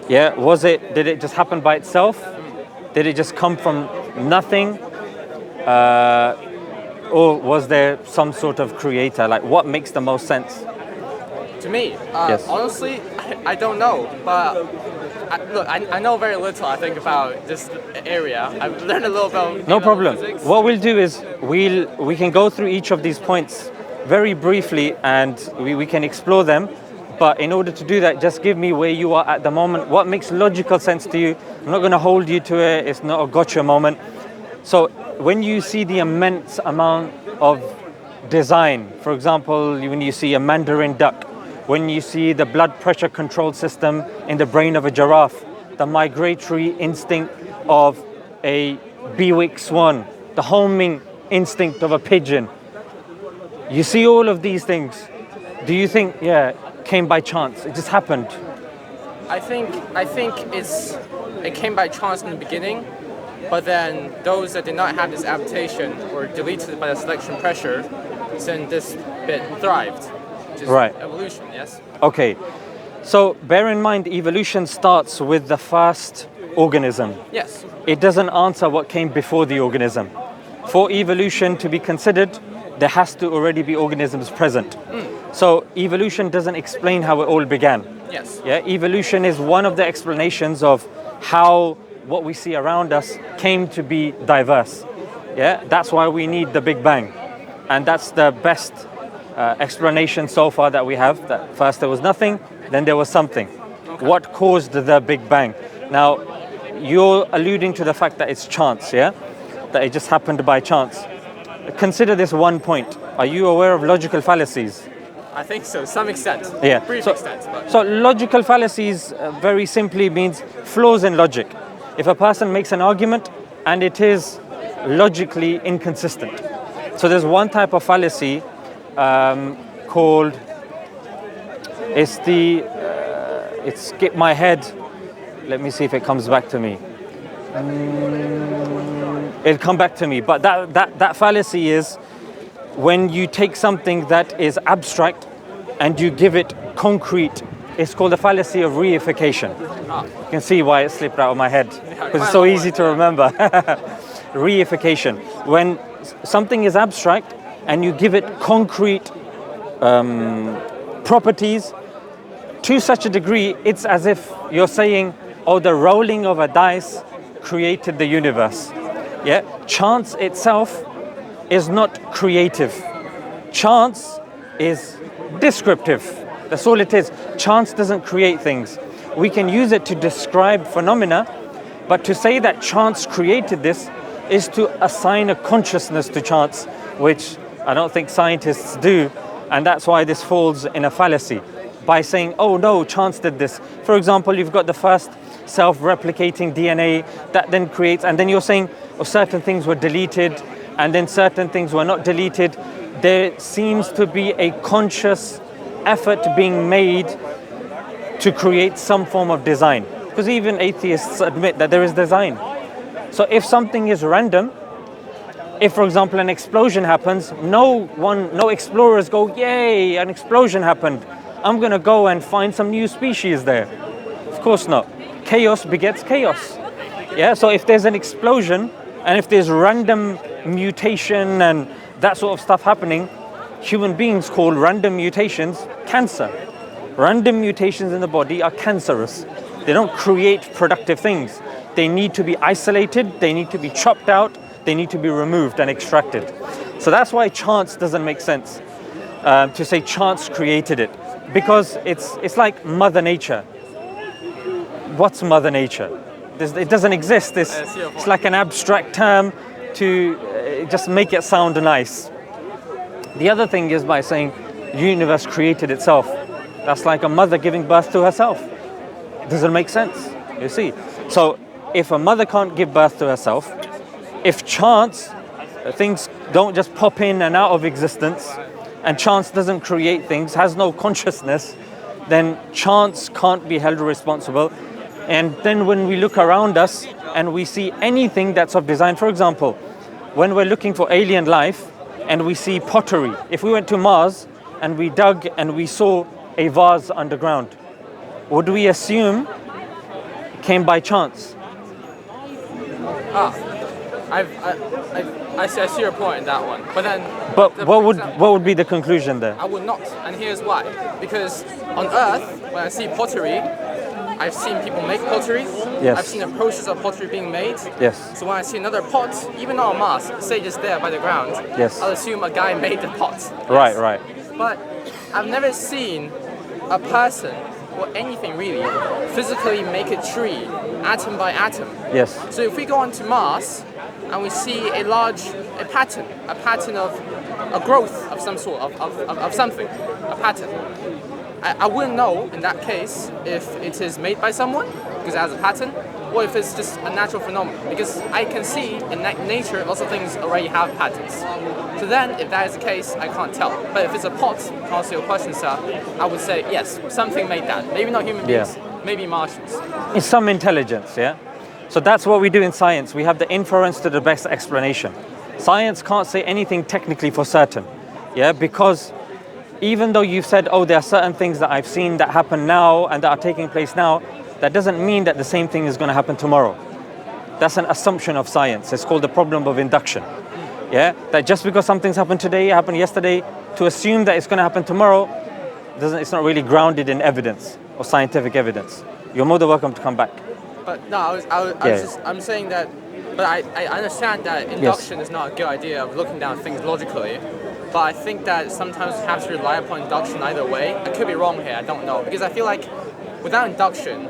Yeah, did it just happen by itself? Did it just come from nothing? Or was there some sort of creator? Like, what makes the most sense? To me, Yes. honestly, I don't know. But I know very little, I think, about this area. I've learned a little about No problem. physics. What we'll do is we can go through each of these points very briefly, and we can explore them. But in order to do that, just give me where you are at the moment. What makes logical sense to you? I'm not going to hold you to it. It's not a gotcha moment. So when you see the immense amount of design, for example, when you see a mandarin duck, when you see the blood pressure control system in the brain of a giraffe, the migratory instinct of a bewick swan, the homing instinct of a pigeon. You see all of these things. Do you think, came by chance? It just happened? I think it came by chance in the beginning, but then those that did not have this adaptation were deleted by the selection pressure, then this bit thrived. Which is Right. Evolution, yes? Okay, so bear in mind, evolution starts with the first organism. Yes. It doesn't answer what came before the organism. For evolution to be considered, there has to already be organisms present. So evolution doesn't explain how it all began. Yes. Yeah, evolution is one of the explanations of how what we see around us came to be diverse. Yeah, that's why we need the Big Bang. And that's the best explanation so far that we have, that first there was nothing, then there was something. Okay. What caused the Big Bang? Now, you're alluding to the fact that it's chance, yeah? That it just happened by chance. Consider this one point. Are you aware of logical fallacies? I think so, to some extent. Yeah. Brief extent. But So logical fallacies very simply means flaws in logic. If a person makes an argument and it is logically inconsistent. So there's one type of fallacy called, it skipped my head. Let me see if it comes back to me. It'll come back to me. But that fallacy is when you take something that is abstract and you give it concrete. It's called the fallacy of reification. You can see why it slipped out of my head, because it's so easy to remember. Reification. When something is abstract and you give it concrete properties, to such a degree, it's as if you're saying, oh, the rolling of a dice created the universe. Yeah, chance itself is not creative. Chance is descriptive. That's all it is. Chance doesn't create things. We can use it to describe phenomena, but to say that chance created this is to assign a consciousness to chance, which I don't think scientists do, and that's why this falls in a fallacy. By saying, oh no, chance did this. For example, you've got the first self-replicating DNA that then creates, and then you're saying, oh, certain things were deleted, and then certain things were not deleted. There seems to be a conscious effort being made to create some form of design. Because even atheists admit that there is design. So if something is random, if, for example, an explosion happens, no explorers go, yay, an explosion happened. I'm going to go and find some new species there. Of course not. Chaos begets chaos. Yeah, so if there's an explosion and if there's random mutation and that sort of stuff happening, human beings call random mutations cancer. Random mutations in the body are cancerous. They don't create productive things. They need to be isolated, they need to be chopped out, they need to be removed and extracted. So that's why chance doesn't make sense, to say chance created it. Because it's like Mother Nature. What's Mother Nature? It doesn't exist. It's like an abstract term to just make it sound nice. The other thing is by saying the universe created itself. That's like a mother giving birth to herself. It doesn't make sense, you see. So if a mother can't give birth to herself, if chance, things don't just pop in and out of existence, and chance doesn't create things, has no consciousness, then chance can't be held responsible. And then when we look around us and we see anything that's of design, for example, when we're looking for alien life and we see pottery, if we went to Mars and we dug and we saw a vase underground, would we assume came by chance. I see your point in that one. But then, But what would be the conclusion there? I would not, and here's why. Because on Earth, when I see pottery, I've seen people make pottery. Yes. I've seen the process of pottery being made. Yes. So when I see another pot, even on a mask, say just there by the ground, Yes. I'll assume a guy made the pot. Right, Yes. right. But I've never seen a person or anything really physically make a tree atom by atom. Yes. So if we go onto Mars and we see a pattern of a growth of some sort of something, a pattern. I wouldn't know in that case if it is made by someone because it has a pattern, or if it's just a natural phenomenon. Because I can see in nature lots of things already have patterns. So then, if that is the case, I can't tell. But if it's a pot, to answer your question, sir, I would say yes, something made that. Maybe not human beings, maybe Martians. It's some intelligence, yeah? So that's what we do in science. We have the inference to the best explanation. Science can't say anything technically for certain, yeah? Because even though you've said, oh, there are certain things that I've seen that happen now and that are taking place now, that doesn't mean that the same thing is going to happen tomorrow. That's an assumption of science. It's called the problem of induction. Yeah, that just because something's happened today, happened yesterday, to assume that it's going to happen tomorrow, it's not really grounded in evidence or scientific evidence. You're more than welcome to come back. But no, I'm saying that. But I understand that induction is not a good idea of looking down things logically. But I think that sometimes we have to rely upon induction either way. I could be wrong here, I don't know. Because I feel like without induction,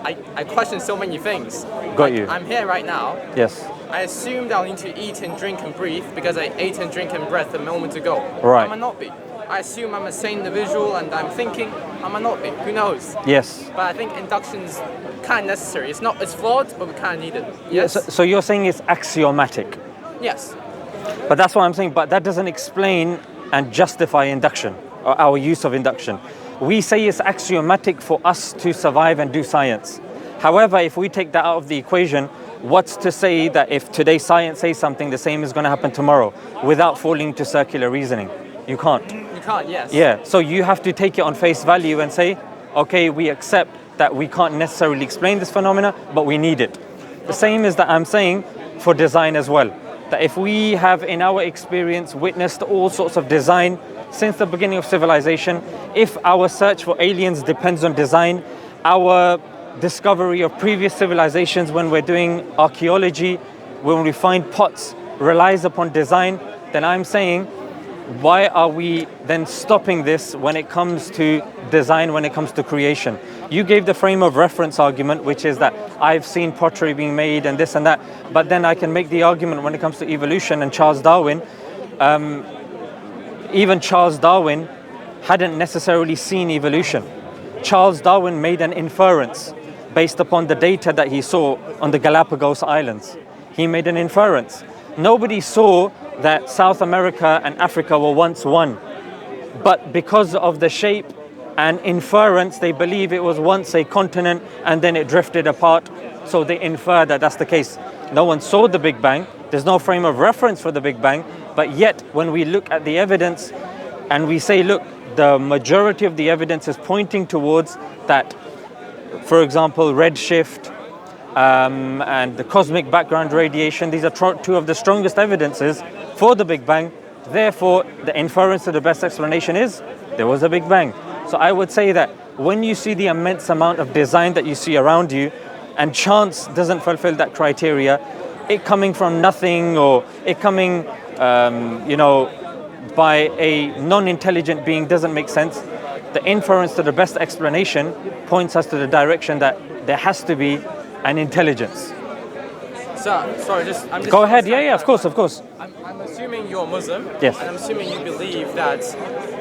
I question so many things. Got you. I'm here right now. Yes. I assumed I'll need to eat and drink and breathe because I ate and drink and breathed a moment ago. Right. I might not be. I assume I'm a sane individual and I'm thinking. I might not be. Who knows? Yes. But I think induction's kind of necessary. It's flawed, but we kind of need it. Yes. So you're saying it's axiomatic. Yes. But that's what I'm saying. But that doesn't explain and justify induction or our use of induction. We say it's axiomatic for us to survive and do science. However, if we take that out of the equation, what's to say that if today science says something, the same is going to happen tomorrow without falling to circular reasoning? You can't. You can't, yes. Yeah, so you have to take it on face value and say, okay, we accept that we can't necessarily explain this phenomena, but we need it. The same is that I'm saying for design as well. That if we have in our experience witnessed all sorts of design since the beginning of civilization, if our search for aliens depends on design, our discovery of previous civilizations when we're doing archaeology, when we find pots, relies upon design, then I'm saying, why are we then stopping this when it comes to design, when it comes to creation? You gave the frame of reference argument, which is that I've seen pottery being made and this and that, but then I can make the argument when it comes to evolution and Charles Darwin. Even Charles Darwin hadn't necessarily seen evolution. Charles Darwin made an inference based upon the data that he saw on the Galapagos Islands. He made an inference. Nobody saw that South America and Africa were once one. But because of the shape and inference, they believe it was once a continent and then it drifted apart. So they infer that that's the case. No one saw the Big Bang. There's no frame of reference for the Big Bang. But yet, when we look at the evidence and we say, look, the majority of the evidence is pointing towards that, for example, redshift and the cosmic background radiation, these are two of the strongest evidences for the Big Bang. Therefore, the inference to the best explanation is there was a Big Bang. So I would say that when you see the immense amount of design that you see around you and chance doesn't fulfill that criteria, it coming from nothing or it coming, by a non-intelligent being doesn't make sense. The inference to the best explanation points us to the direction that there has to be an intelligence. So, sorry, I'm just Go ahead, yeah, of course. I'm assuming you're Muslim. Yes. And I'm assuming you believe that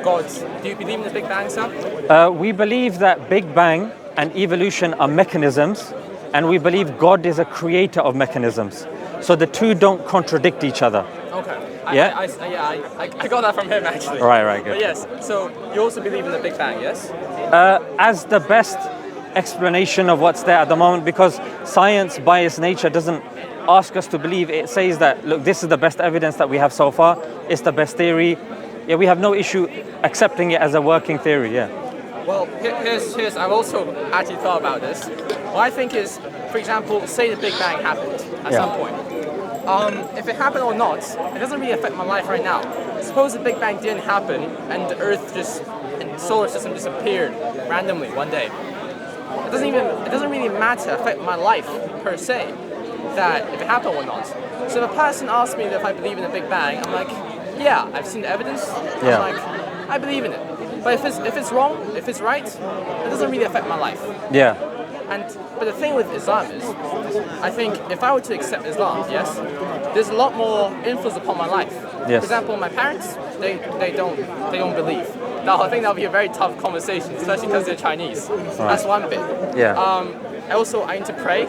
God, do you believe in the Big Bang, sir? We believe that Big Bang and evolution are mechanisms, and we believe God is a creator of mechanisms. So the two don't contradict each other. Okay. I got that from him, actually. Right, good. But yes, so you also believe in the Big Bang, yes? As the best explanation of what's there at the moment, because science by its nature doesn't ask us to believe. It says that, look, this is the best evidence that we have so far. It's the best theory. Yeah, we have no issue accepting it as a working theory, yeah. Well, here's I've also actually thought about this. What I think is, for example, say the Big Bang happened at some point. If it happened or not, it doesn't really affect my life right now. Suppose the Big Bang didn't happen and the Earth and the solar system just appeared randomly one day. It doesn't really affect my life per se, that if it happened or not. So if a person asks me if I believe in the Big Bang, I'm like, yeah, I've seen the evidence. Yeah. I'm like, I believe in it. But if it's wrong, if it's right, it doesn't really affect my life. Yeah. But the thing with Islam is, I think if I were to accept Islam, yes, there's a lot more influence upon my life. Yes. For example, my parents, they don't believe. Now I think that'll be a very tough conversation, especially because they're Chinese. Right. That's one bit. Yeah. I need to pray.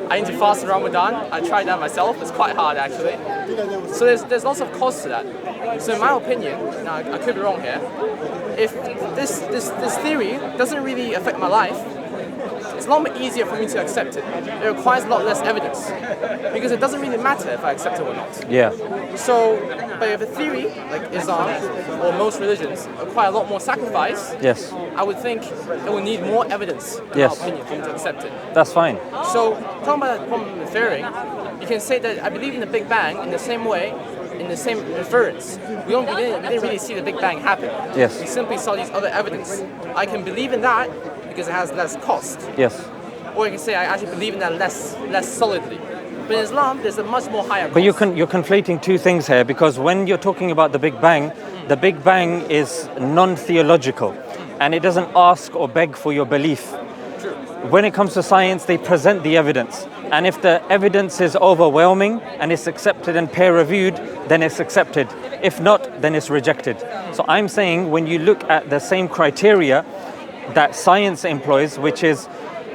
I need to fast in Ramadan. I tried that myself. It's quite hard actually. So there's lots of costs to that. So in my opinion, now I could be wrong here, if this theory doesn't really affect my life, it's a lot more easier for me to accept it. It requires a lot less evidence because it doesn't really matter if I accept it or not. Yeah. So, but if a theory like Islam or most religions require a lot more sacrifice, Yes. I would think it would need more evidence, in Yes. my opinion, for me to accept it. That's fine. So, talking about the problem of inferring, you can say that I believe in the Big Bang in the same way, in the same inference. We didn't really see the Big Bang happen. Yes. We simply saw these other evidence. I can believe in that because it has less cost. Yes. Or you can say I actually believe in that less solidly. But in Islam, there's a much more higher cost. But you're conflating two things here, because when you're talking about the Big Bang is non-theological, and it doesn't ask or beg for your belief. True. When it comes to science, they present the evidence. And if the evidence is overwhelming and it's accepted and peer-reviewed, then it's accepted. If not, then it's rejected. So I'm saying when you look at the same criteria that science employs, which is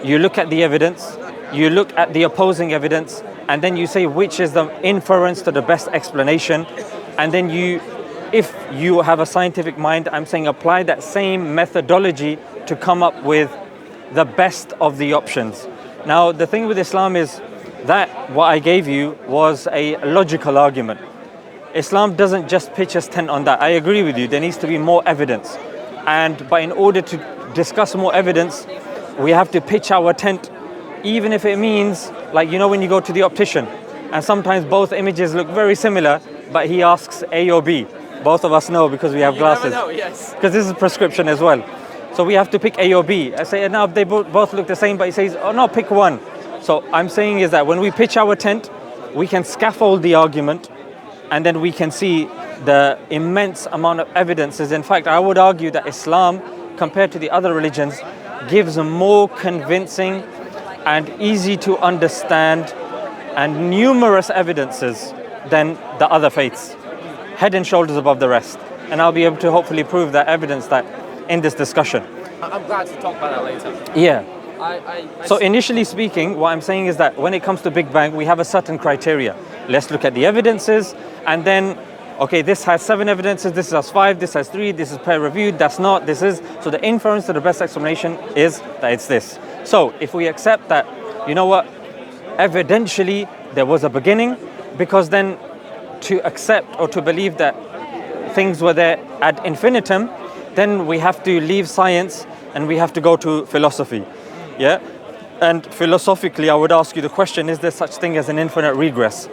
you look at the evidence, you look at the opposing evidence, and then you say which is the inference to the best explanation, and then if you have a scientific mind, I'm saying apply that same methodology to come up with the best of the options. Now, the thing with Islam is that what I gave you was a logical argument. Islam doesn't just pitch its tent on that. I agree with you, there needs to be more evidence. But in order to discuss more evidence, we have to pitch our tent, even if it means, like, you know, when you go to the optician, and sometimes both images look very similar, but he asks A or B. Both of us know because we have glasses. You never know, yes. Because this is prescription as well. So we have to pick A or B. I say, now they both look the same, but he says, oh no, pick one. So I'm saying is that when we pitch our tent, we can scaffold the argument, and then we can see the immense amount of evidences. In fact, I would argue that Islam, compared to the other religions, gives more convincing and easy to understand and numerous evidences than the other faiths, head and shoulders above the rest. And I'll be able to hopefully prove that evidence that in this discussion. I'm glad to talk about that later. Yeah. So see. initially speaking, what I'm saying is that when it comes to Big Bang, we have a certain criteria. Let's look at the evidences, and then, okay, this has 7 evidences, this has 5, this has 3, this is peer-reviewed, that's not, this is. So the inference to the best explanation is that it's this. So if we accept that, you know what, evidentially there was a beginning, because then to accept or to believe that things were there ad infinitum, then we have to leave science and we have to go to philosophy. Yeah? And philosophically, I would ask you the question, is there such thing as an infinite regress?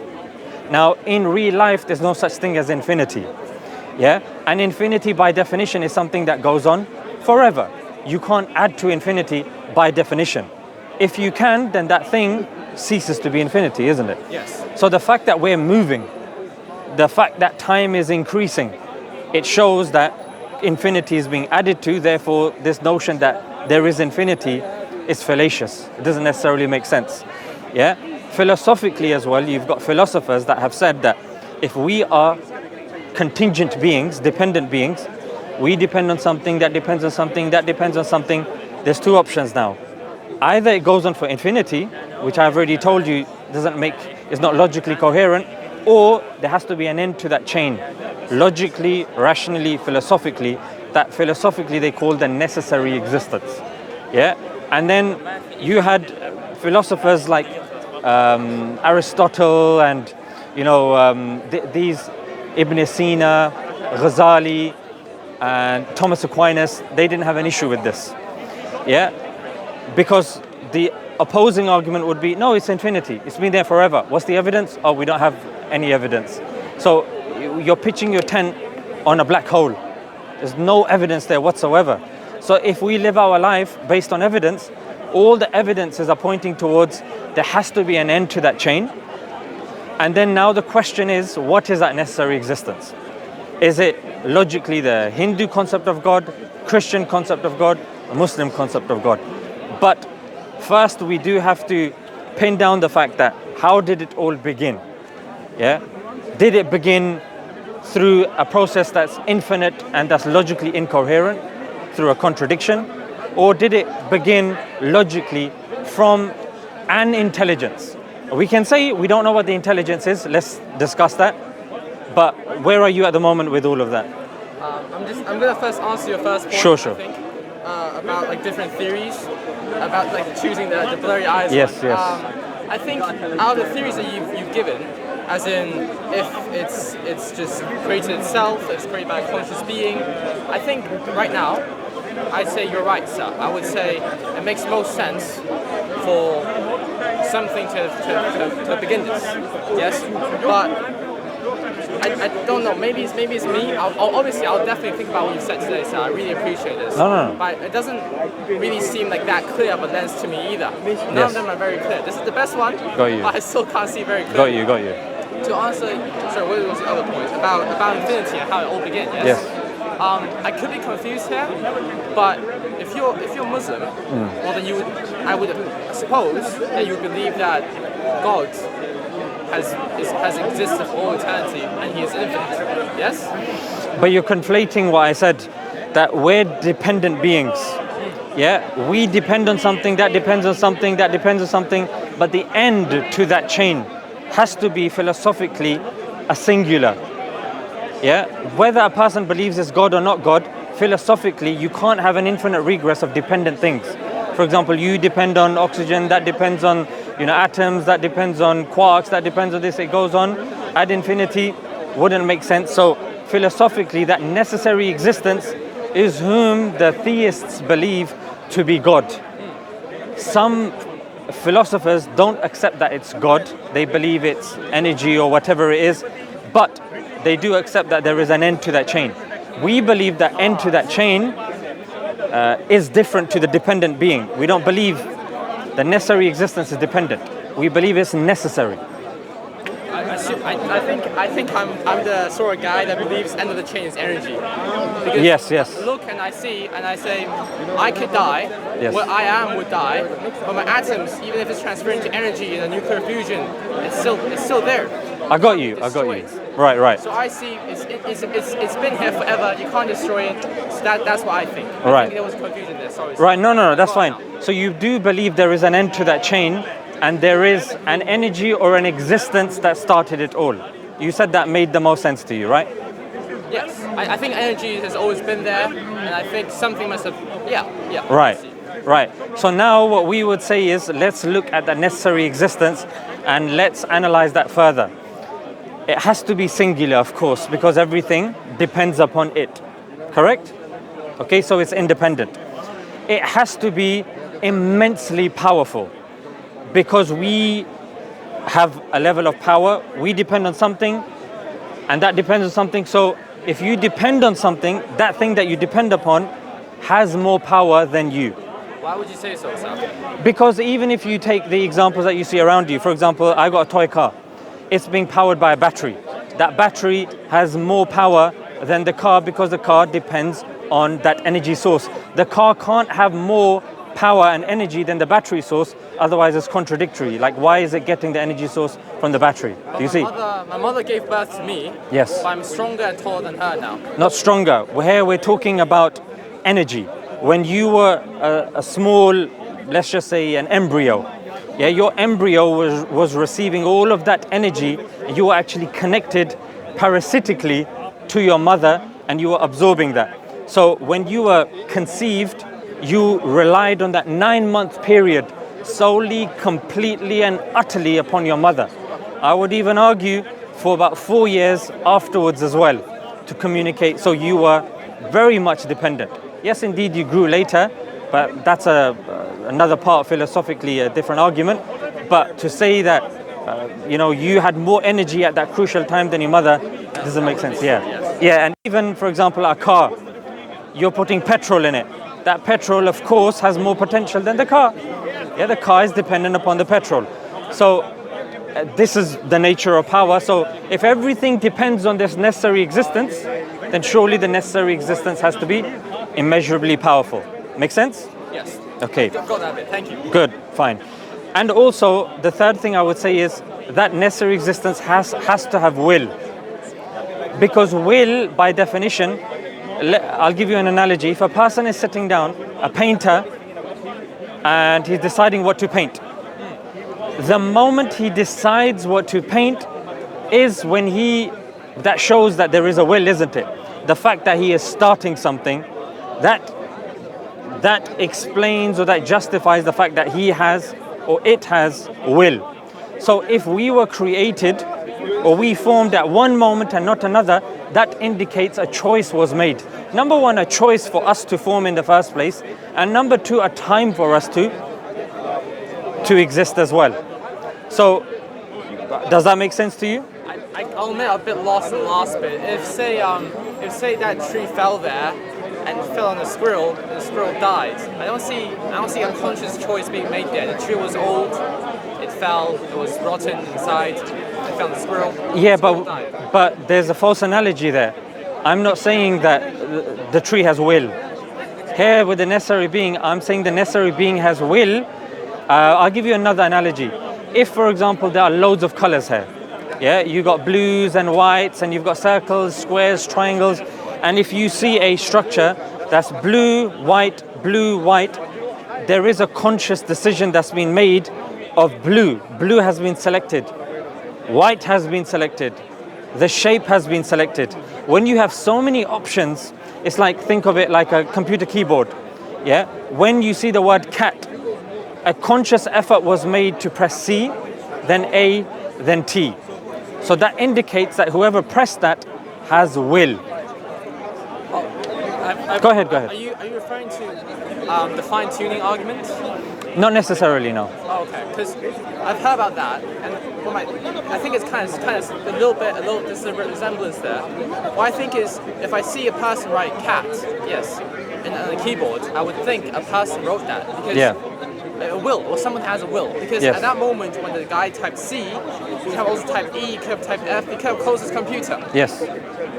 Now, in real life, there's no such thing as infinity. Yeah? And infinity, by definition, is something that goes on forever. You can't add to infinity by definition. If you can, then that thing ceases to be infinity, isn't it? Yes. So the fact that we're moving, the fact that time is increasing, it shows that infinity is being added to. Therefore, this notion that there is infinity is fallacious. It doesn't necessarily make sense. Yeah? Philosophically as well, you've got philosophers that have said that if we are contingent beings, dependent beings, we depend on something, that depends on something, that depends on something, there's 2 options now. Either it goes on for infinity, which I've already told you is not logically coherent, or there has to be an end to that chain. Logically, rationally, philosophically, that philosophically they call the necessary existence. Yeah? And then you had philosophers like Aristotle and, you know, these Ibn Sina, Ghazali, and Thomas Aquinas, they didn't have an issue with this. Yeah, because the opposing argument would be, no, it's infinity. It's been there forever. What's the evidence? Oh, we don't have any evidence. So you're pitching your tent on a black hole. There's no evidence there whatsoever. So if we live our life based on evidence, all the evidences are pointing towards there has to be an end to that chain. And then now the question is, what is that necessary existence? Is it logically the Hindu concept of God, Christian concept of God, a Muslim concept of God? But first we do have to pin down the fact that how did it all begin? Yeah? Did it begin through a process that's infinite and that's logically incoherent, through a contradiction? Or did it begin logically from an intelligence? We can say we don't know what the intelligence is, let's discuss that. But where are you at the moment with all of that? I'm gonna first answer your first point. Sure. I think, about like different theories, about like choosing the blurry eyes. Yes, one. yes. I think out of the theories that you've given, as in if it's just created itself, it's created by a conscious being, I think right now, I'd say you're right, sir. I would say it makes most sense for something to begin this. Yes, but I don't know. Maybe it's me. I'll definitely think about what you said today, so I really appreciate this. No. But it doesn't really seem like that clear of a lens to me either. None of them are very clear. This is the best one. Got you. But I still can't see very clearly. Got you. To answer, sorry, what was the other point about infinity and how it all began? Yes. I could be confused here, but if you're Muslim, well then I would suppose that you believe that God has existed for all eternity and He is infinite. Yes. But you're conflating what I said, that we're dependent beings. Yeah, we depend on something, that depends on something, that depends on something, but the end to that chain has to be philosophically a singular. Yeah, whether a person believes it's God or not God, philosophically you can't have an infinite regress of dependent things. For example, you depend on oxygen, that depends on atoms, that depends on quarks, that depends on this, it goes on ad infinity, wouldn't make sense. So philosophically that necessary existence is whom the theists believe to be God. Some philosophers don't accept that it's God, they believe it's energy or whatever it is, but they do accept that there is an end to that chain. We believe that end to that chain is different to the dependent being. We don't believe the necessary existence is dependent. We believe it's necessary. I think I'm the sort of guy that believes end of the chain is energy. Because Yes. I look and I see and I say, I could die, Yes. what I am would die, but my atoms, even if it's transferring to energy in a nuclear fusion, it's still there. I got you. Right. So I see it's been here forever. You can't destroy it. So that's what I think. I Right. think there was confusion there. Sorry. Right. No. That's Go on fine. now. So you do believe there is an end to that chain, and there is an energy or an existence that started it all. You said that made the most sense to you, right? Yes. I think energy has always been there, and I think something must have. Yeah. Right. So now what we would say is, let's look at the necessary existence and let's analyze that further. It has to be singular, of course, because everything depends upon it. Correct? Okay, so it's independent. It has to be immensely powerful because we have a level of power. We depend on something and that depends on something. So if you depend on something, that thing that you depend upon has more power than you. Why would you say so, Sam? Because even if you take the examples that you see around you, for example, I got a toy car. It's being powered by a battery. That battery has more power than the car because the car depends on that energy source. The car can't have more power and energy than the battery source, otherwise it's contradictory. Like, why is it getting the energy source from the battery? Do you see? My mother gave birth to me. Yes. But I'm stronger and taller than her now. Not stronger. Here we're talking about energy. When you were a small, let's just say an embryo, yeah, your embryo was receiving all of that energy, and you were actually connected parasitically to your mother, and you were absorbing that. So when you were conceived, you relied on that 9-month period solely, completely and utterly upon your mother. I would even argue for about 4 years afterwards as well to communicate. So you were very much dependent. Yes, indeed, you grew later, but that's another part, philosophically, a different argument. But to say that, you had more energy at that crucial time than your mother doesn't make sense. Yeah. Yeah, and even, for example, a car, you're putting petrol in it. That petrol, of course, has more potential than the car. Yeah, the car is dependent upon the petrol. So this is the nature of power. So if everything depends on this necessary existence, then surely the necessary existence has to be immeasurably powerful. Make sense? Yes. Okay. Got that bit. Thank you. Good, fine. And also, the third thing I would say is that necessary existence has to have will. Because will, by definition, I'll give you an analogy. If a person is sitting down, a painter, and he's deciding what to paint, the moment he decides what to paint is when that shows that there is a will, isn't it? The fact that he is starting something, that explains or that justifies the fact that he has or it has will. So if we were created or we formed at one moment and not another, that indicates a choice was made. Number one, a choice for us to form in the first place, and number two, a time for us to exist as well. So, does that make sense to you? I'll admit I'm a bit lost in the last bit. If say that tree fell there and fell on a squirrel and the squirrel died, I don't see a conscious choice being made there. The tree was old, it fell, it was rotten inside, it fell on the squirrel. Yeah, the squirrel died. but there's a false analogy there. I'm not saying that the tree has will. Here with the necessary being, I'm saying the necessary being has will. I'll give you another analogy. If, for example, there are loads of colors here, yeah, you got blues and whites, and you've got circles, squares, triangles, and if you see a structure that's blue, white, there is a conscious decision that's been made of blue. Blue has been selected, white has been selected, the shape has been selected. When you have so many options, it's like, think of it like a computer keyboard. Yeah, when you see the word cat, a conscious effort was made to press C, then A, then T. So that indicates that whoever pressed that has will. Go ahead. Are you referring to the fine-tuning argument? Not necessarily, no. Oh, okay. Because I've heard about that, and I think it's kind of a little there's a resemblance there. What I think is, if I see a person write cat, yes, on a keyboard, I would think a person wrote that because. Yeah. A will, or someone has a will, because Yes. at that moment when the guy typed C, he could have also typed E, he could have typed F, he could have closed his computer. Yes.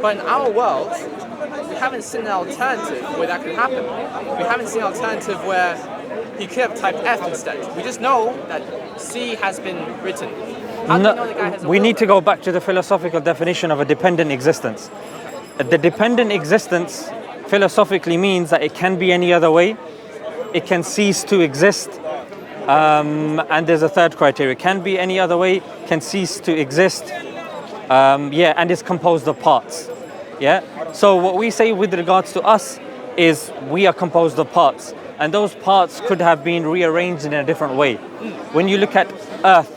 But in our world, we haven't seen an alternative where that could happen. We haven't seen an alternative where he could have typed F instead. We just know that C has been written. How do we know the guy has a will? We need to go back to the philosophical definition of a dependent existence. The dependent existence philosophically means that it can be any other way. It can cease to exist. And there's a third criteria. It can be any other way, can cease to exist. And is composed of parts. Yeah. So what we say with regards to us is we are composed of parts. And those parts could have been rearranged in a different way. When you look at Earth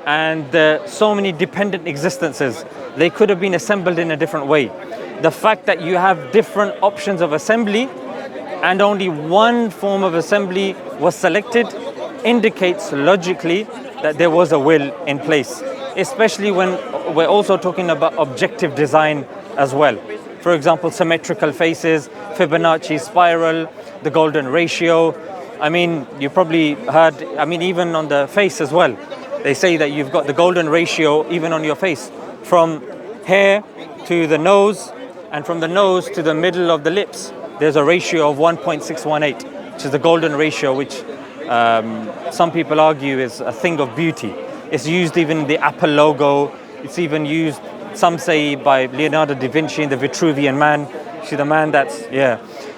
and so many dependent existences, they could have been assembled in a different way. The fact that you have different options of assembly and only one form of assembly was selected indicates logically that there was a will in place, especially when we're also talking about objective design as well. For example, symmetrical faces, Fibonacci spiral, the golden ratio. I mean, you probably heard, even on the face as well. They say that you've got the golden ratio even on your face, from hair to the nose, and from the nose to the middle of the lips. There's a ratio of 1.618, which is the golden ratio, which some people argue is a thing of beauty. It's used even in the Apple logo. It's even used, some say, by Leonardo da Vinci in the Vitruvian Man. See the man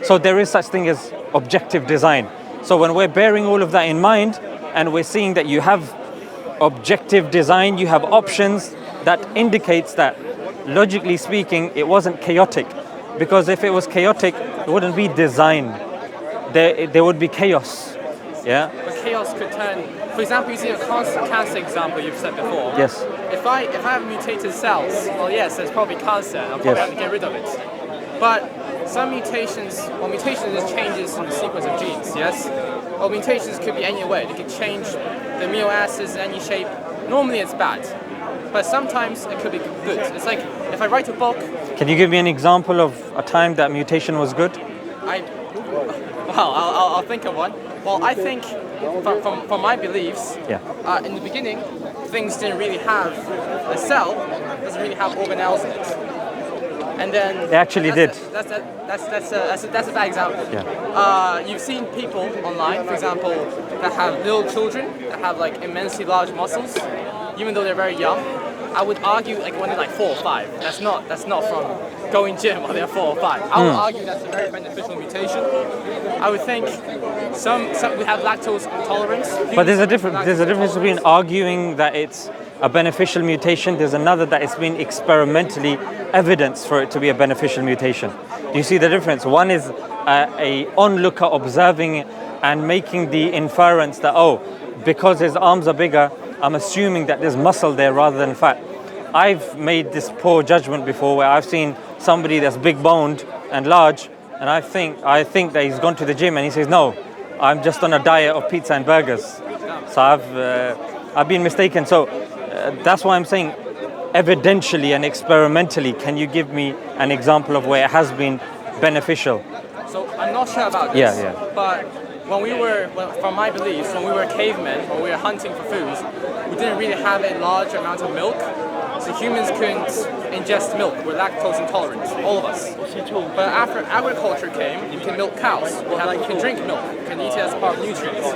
So there is such thing as objective design. So when we're bearing all of that in mind, and we're seeing that you have objective design, you have options, that indicates that, logically speaking, it wasn't chaotic. Because if it was chaotic, it wouldn't be design. There would be chaos. Yeah. But chaos could turn. For example, using a cancer example you've said before. Yes. If I have mutated cells, well, yes, there's probably cancer. I'll probably have to get rid of it. But some mutations, well, mutations is changes in the sequence of genes, yes? Well, mutations could be any way. They could change the amino acids in any shape. Normally it's bad, but sometimes it could be good. It's like if I write a book. Can you give me an example of a time that mutation was good? I'll think of one. Well, I think from my beliefs, in the beginning, things didn't really have, a cell doesn't really have organelles in it. And then they actually did. That's a bad example. Yeah. You've seen people online, for example, that have little children that have like immensely large muscles, even though they're very young. I would argue like when they're like 4 or 5. That's not from going gym when they're 4 or 5. I would argue that's a very beneficial mutation. I would think some we have lactose intolerance. But there's a difference between arguing that it's a beneficial mutation. There's another that it's been experimentally evidenced for it to be a beneficial mutation. Do you see the difference? One is a onlooker observing and making the inference that, oh, because his arms are bigger, I'm assuming that there's muscle there rather than fat. I've made this poor judgment before where I've seen somebody that's big boned and large, and I think that he's gone to the gym and he says, no, I'm just on a diet of pizza and burgers. So I've been mistaken. So that's why I'm saying evidentially and experimentally, can you give me an example of where it has been beneficial? So I'm not sure about this, but from my beliefs, when we were cavemen, when we were hunting for foods, we didn't really have a large amount of milk. So humans couldn't ingest milk. We're lactose intolerant, all of us. But after agriculture came, you can milk cows. We can drink milk. We can eat it as part of nutrients.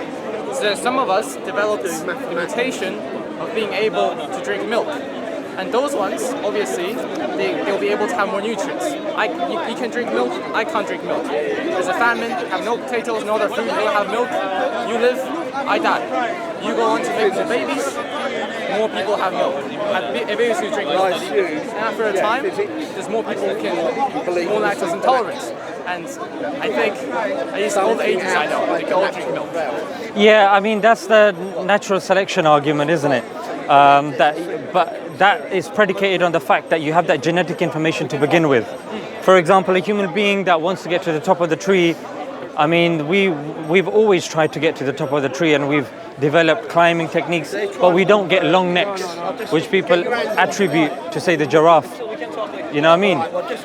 So some of us developed the mutation of being able to drink milk. And those ones, obviously, they'll be able to have more nutrients. You can drink milk, I can't drink milk. There's a famine, have no potatoes, no other food, you don't have milk, you live, I die. You go on to make more babies, more people have milk. And babies who drink milk. And after a time, there's more people who can more lactose intolerant. And I think, at least all the ages I know, they can all drink milk. Yeah, I mean, that's the natural selection argument, isn't it? But that is predicated on the fact that you have that genetic information to begin with. For example, a human being that wants to get to the top of the tree, I mean, we've always tried to get to the top of the tree and we've developed climbing techniques, but we don't get long necks, which people attribute to, say, the giraffe. You know what I mean?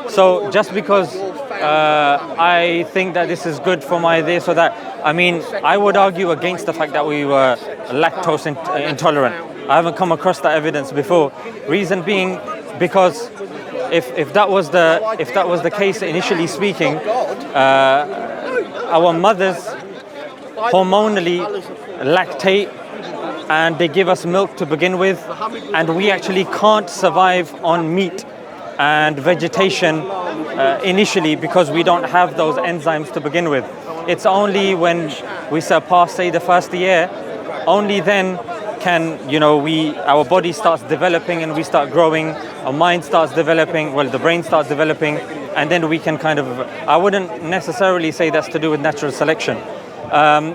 So just because I think that this is good for my this or that, I mean, I would argue against the fact that we were lactose intolerant. I haven't come across that evidence before. Reason being, because if that was the case, initially speaking, our mothers hormonally lactate and they give us milk to begin with, and we actually can't survive on meat and vegetation initially because we don't have those enzymes to begin with. It's only when we surpass, say, the first year, only then can, our body starts developing and we start growing, our mind starts developing, the brain starts developing, and then we can I wouldn't necessarily say that's to do with natural selection.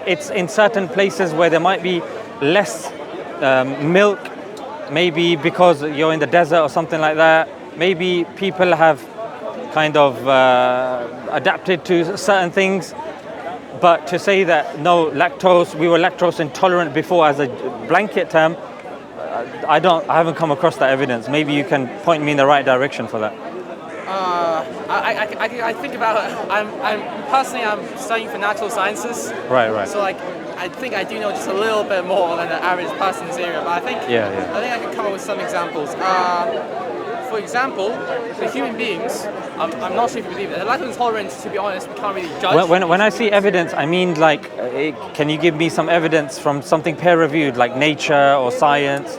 It's in certain places where there might be less milk, maybe because you're in the desert or something like that. Maybe people have adapted to certain things. But to say that no, we were lactose intolerant before as a blanket term, I haven't come across that evidence. Maybe you can point me in the right direction for that. I think about it. I'm studying for natural sciences. Right. So I think I do know just a little bit more than the average person in this area. But I think I can come up with some examples. For example, for human beings, I'm not sure if you believe it. Lactose intolerance, to be honest, we can't really judge. When I see evidence, I mean can you give me some evidence from something peer-reviewed, like Nature or Science?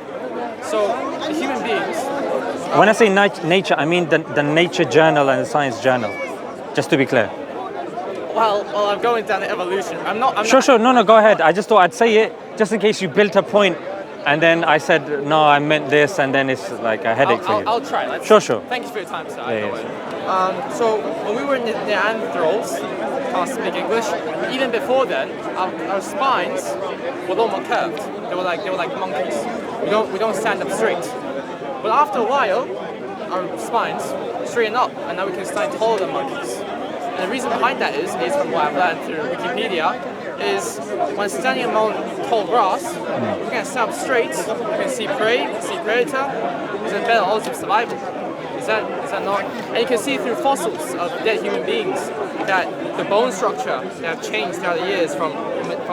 So, the human beings... when I say Nature, I mean the Nature journal and the Science journal, just to be clear. Well, I'm going down the evolution. Sure. No, go ahead. I just thought I'd say it, just in case you built a point. And then I said, no, I meant this, and then it's like a headache for you. I'll try. Sure. Thank you for your time, sir. Yeah. So when we were Neanderthals, can't speak English, even before then, our spines were a lot more curved. They were like monkeys. We don't stand up straight. But after a while, our spines straighten up, and now we can stand taller than monkeys. And the reason behind that is from what I've learned through Wikipedia, is when standing among tall grass, we can stand up straight, we can see prey, we can see predator, it's a better odds of survival. Is that not? And you can see through fossils of dead human beings that the bone structure have changed throughout the years from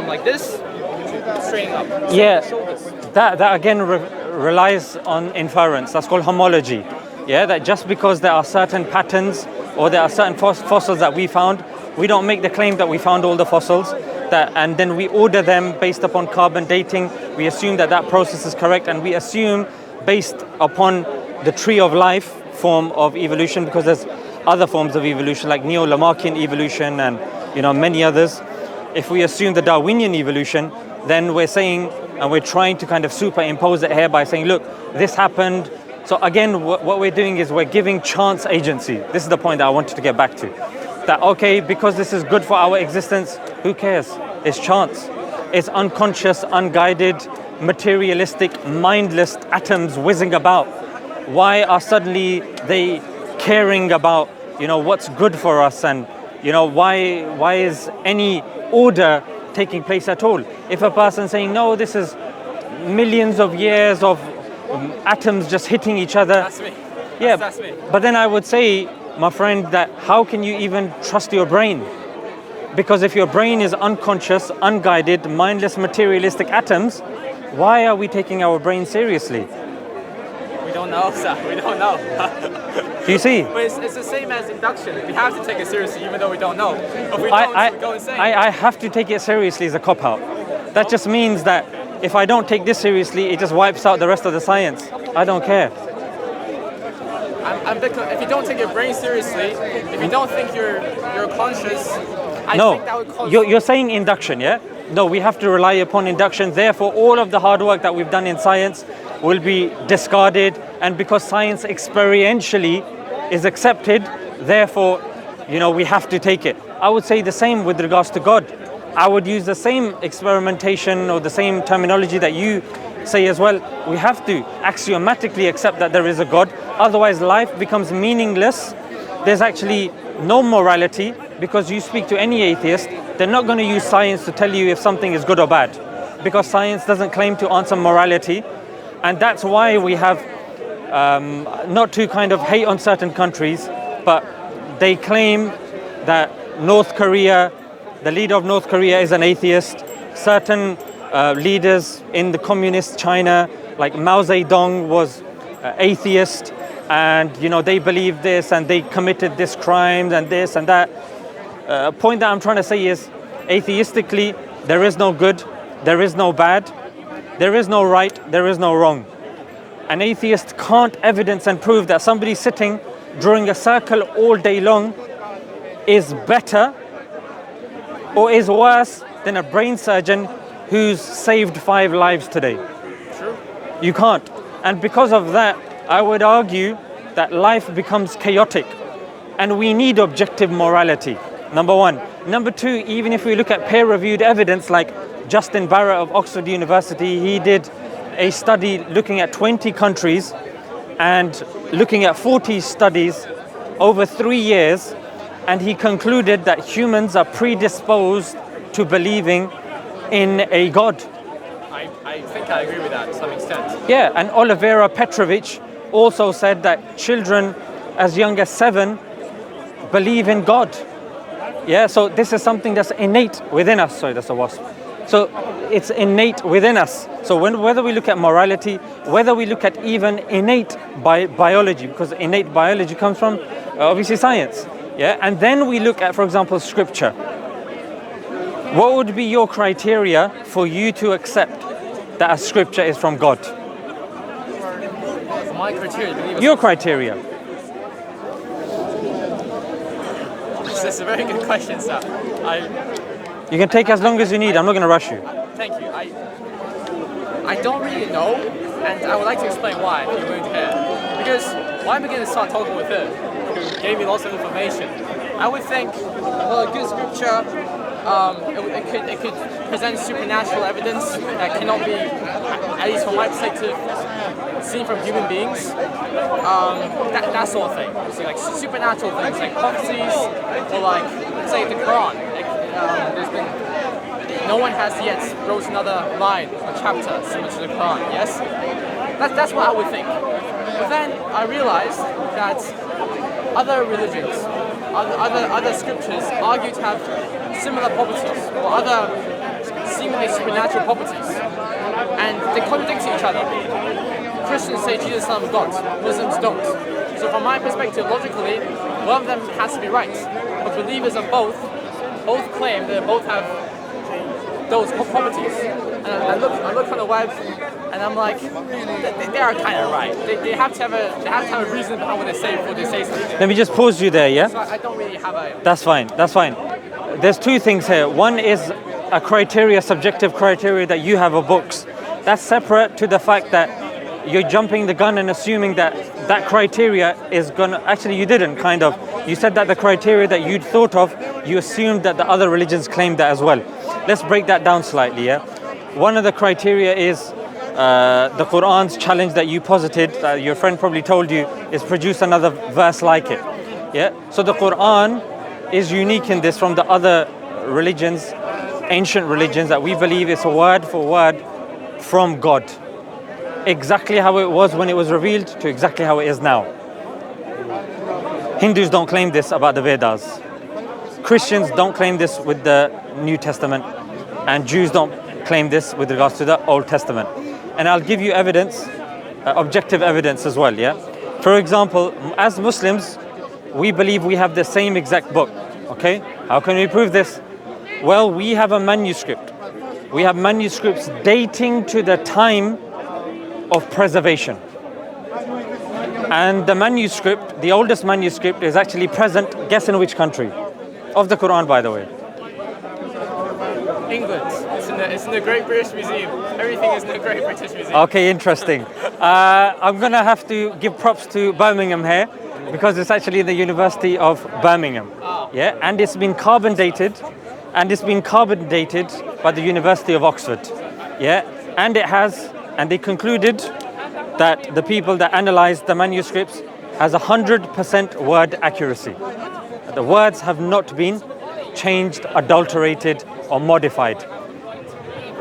like this to straighting up. Yeah, Shoulders. that again relies on inference. That's called homology. Yeah, that just because there are certain patterns or there are certain fossils that we found, we don't make the claim that we found all the fossils. And then we order them based upon carbon dating. We assume that process is correct, and we assume based upon the tree of life form of evolution, because there's other forms of evolution like Neo-Lamarckian evolution and many others. If we assume the Darwinian evolution, then we're saying, and we're trying to kind of superimpose it here by saying, look, this happened. So again, what we're doing is we're giving chance agency. This is the point that I wanted to get back to. That, okay, because this is good for our existence, who cares? It's chance. It's unconscious, unguided, materialistic, mindless atoms whizzing about. Why are suddenly they caring about, what's good for us, and, why is any order taking place at all? If a person's saying, no, this is millions of years of atoms just hitting each other. That's me. Yeah, That's me. but then I would say, my friend, that how can you even trust your brain? Because if your brain is unconscious, unguided, mindless, materialistic atoms, why are we taking our brain seriously? We don't know, sir. We don't know. Do you see? But it's the same as induction. We have to take it seriously even though we don't know. If we don't, we go insane. I have to take it seriously as a cop-out. That just means that if I don't take this seriously, it just wipes out the rest of the science. I don't care. If you don't take your brain seriously, if you don't think you're conscious, I think that would cause... You're saying induction, yeah? No, we have to rely upon induction. Therefore, all of the hard work that we've done in science will be discarded. And because science experientially is accepted, therefore, we have to take it. I would say the same with regards to God. I would use the same experimentation or the same terminology that you say as well. We have to axiomatically accept that there is a God. Otherwise, life becomes meaningless. There's actually no morality, because you speak to any atheist, they're not going to use science to tell you if something is good or bad, because science doesn't claim to answer morality. And that's why we have, not to kind of hate on certain countries, but they claim that North Korea, the leader of North Korea is an atheist. Certain leaders in the communist China, like Mao Zedong, was atheist, and they believe this and they committed this crime and this and that. Point that I'm trying to say is, atheistically, there is no good, there is no bad, there is no right, there is no wrong. An atheist can't evidence and prove that somebody sitting drawing a circle all day long is better or is worse than a brain surgeon who's saved 5 lives today. True. You can't. And because of that, I would argue that life becomes chaotic, and we need objective morality, number one. Number two, even if we look at peer-reviewed evidence, like Justin Barrett of Oxford University, he did a study looking at 20 countries and looking at 40 studies over 3 years, and he concluded that humans are predisposed to believing in a God. I think I agree with that to some extent. Yeah, and Olivera Petrovich also said that children as young as 7 believe in God. Yeah, so this is something that's innate within us. Sorry, that's a wasp. So it's innate within us. So whether we look at morality, whether we look at even innate biology, because innate biology comes from obviously science. Yeah, and then we look at, for example, scripture. What would be your criteria for you to accept that a scripture is from God? My criteria. Your criteria. That's a very good question, sir. You can take as long as you need. I'm not going to rush you. Thank you. I don't really know, and I would like to explain why, if you're willing to hear. Because when I began to start talking with him, who gave me lots of information, I would think, well, a good scripture it could present supernatural evidence that cannot be, at least from my perspective, seen from human beings. That sort of thing. So like supernatural things like prophecies, or like say the Quran. There's been no one has yet wrote another line or chapter similar to the Quran. Yes, that's what I would think. But then I realized that other religions, other scriptures argue to have similar properties or other seemingly supernatural properties, and they contradict each other. Christians say Jesus is the Son of God, Muslims don't. So from my perspective, logically, one of them has to be right. But believers of both claim that both have those properties. And I look on the web, and I'm like, they are kind of right. They have to have a reason behind what they say before they say something. Let me just pause you there, yeah? So I don't really have a... That's fine. There's two things here. One is a criteria, subjective criteria that you have of books. That's separate to the fact that you're jumping the gun and assuming that criteria is gonna... Actually, you didn't, kind of. You said that the criteria that you'd thought of, you assumed that the other religions claimed that as well. Let's break that down slightly, yeah? One of the criteria is the Quran's challenge that you posited, your friend probably told you, is produce another verse like it. Yeah. So the Quran is unique in this from the other religions, ancient religions, that we believe it's a word for word from God. Exactly how it was when it was revealed to exactly how it is now. Hindus don't claim this about the Vedas. Christians don't claim this with the New Testament, and Jews don't claim this with regards to the Old Testament. And I'll give you evidence, objective evidence as well, yeah? For example, as Muslims, we believe we have the same exact book, okay? How can we prove this? Well, we have a manuscript. We have manuscripts dating to the time of preservation. And the manuscript, the oldest manuscript, is actually present, guess in which country? Of the Quran, by the way. England. It's in the Great British Museum. Everything is in the Great British Museum. Okay, interesting. I'm gonna have to give props to Birmingham here, because it's actually the University of Birmingham. Yeah, and it's been carbon dated by the University of Oxford. Yeah, and they concluded that the people that analyzed the manuscripts has 100% word accuracy. The words have not been changed, adulterated, or modified.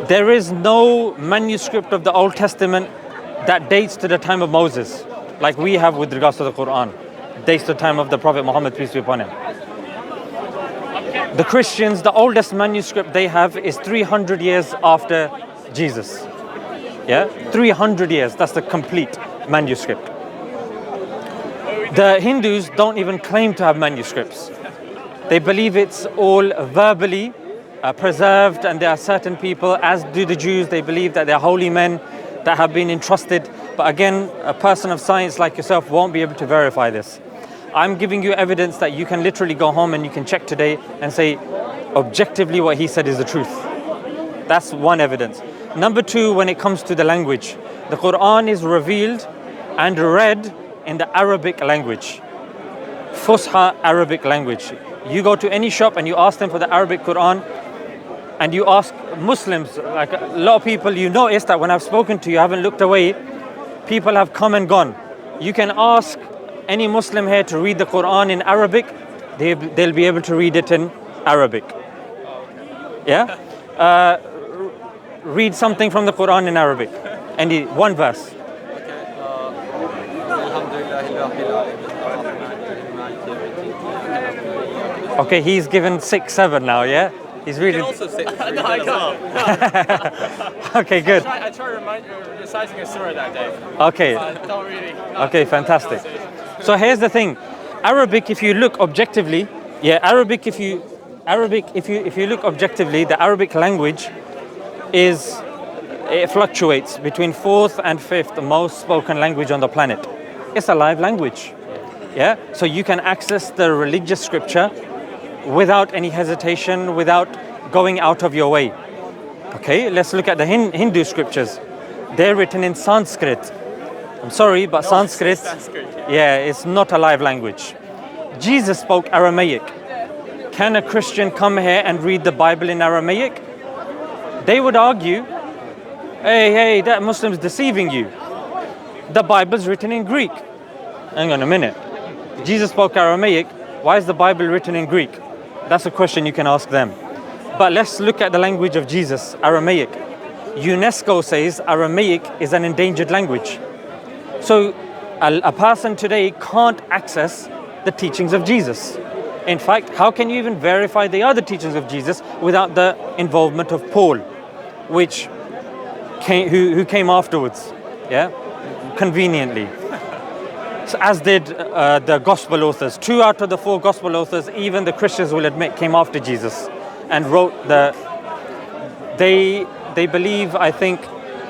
There is no manuscript of the Old Testament that dates to the time of Moses, like we have with regards to the Quran. Dates to the time of the Prophet Muhammad, peace be upon him. The Christians, the oldest manuscript they have is 300 years after Jesus. Yeah, 300 years, that's the complete manuscript. The Hindus don't even claim to have manuscripts. They believe it's all verbally preserved, and there are certain people, as do the Jews, they believe that they're holy men that have been entrusted. But again, a person of science like yourself won't be able to verify this. I'm giving you evidence that you can literally go home and you can check today and say, objectively what he said is the truth. That's one evidence. Number two, when it comes to the language, the Quran is revealed and read in the Arabic language, Fusha Arabic language. You go to any shop and you ask them for the Arabic Quran, and you ask Muslims, like a lot of people, you notice that when I've spoken to you, I haven't looked away, people have come and gone. You can ask any Muslim here to read the Quran in Arabic, they'll be able to read it in Arabic. Yeah? Read something from the Quran in Arabic. One verse. Okay, he's given 6, 7 now, yeah? He's reading. You can also say no, I can't. Okay, good. I try reciting a surah that day. Okay. Don't really. Okay, fantastic. So here's the thing. Arabic, if you look objectively, if you look objectively, the Arabic language it fluctuates between 4th and 5th most spoken language on the planet. It's a live language. Yeah? So you can access the religious scripture without any hesitation, without going out of your way. Okay, let's look at the Hindu scriptures. They're written in Sanskrit. I'm sorry, but Sanskrit, it's not a live language. Jesus spoke Aramaic. can a Christian come here and read the Bible in Aramaic? They would argue, hey, that Muslim's deceiving you. The Bible's written in Greek. Hang on a minute. Jesus spoke Aramaic. Why is the Bible written in Greek? That's a question you can ask them. But let's look at the language of Jesus, Aramaic. UNESCO says Aramaic is an endangered language. So a person today can't access the teachings of Jesus. In fact, how can you even verify the other teachings of Jesus without the involvement of Paul, who came afterwards, yeah, conveniently. So as did the gospel authors. 2 out of the 4 gospel authors, even the Christians will admit, came after Jesus and wrote they believe, I think,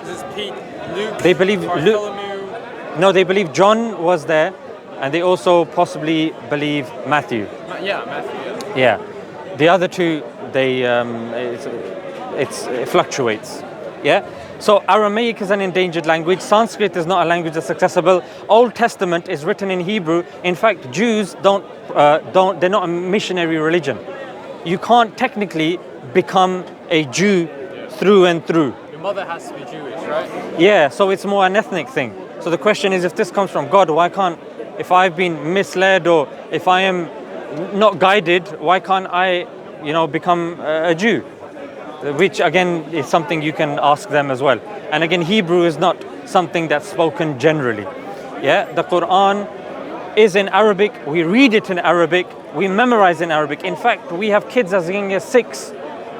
This is Pete, Luke, they believe Bartholomew. No, they believe John was there, and they also possibly believe Matthew. Matthew. Yeah, the other 2, it fluctuates. Yeah. So Aramaic is an endangered language. Sanskrit is not a language that's accessible. Old Testament is written in Hebrew. In fact, Jews they're not a missionary religion. You can't technically become a Jew through and through. Your mother has to be Jewish, right? Yeah, so it's more an ethnic thing. So the question is, if this comes from God, why can't, if I've been misled or if I am not guided, why can't I, become a Jew? Which again is something you can ask them as well. And again, Hebrew is not something that's spoken generally. Yeah, the Quran is in Arabic. We read it in Arabic. We memorize in Arabic. In fact, we have kids as young as 6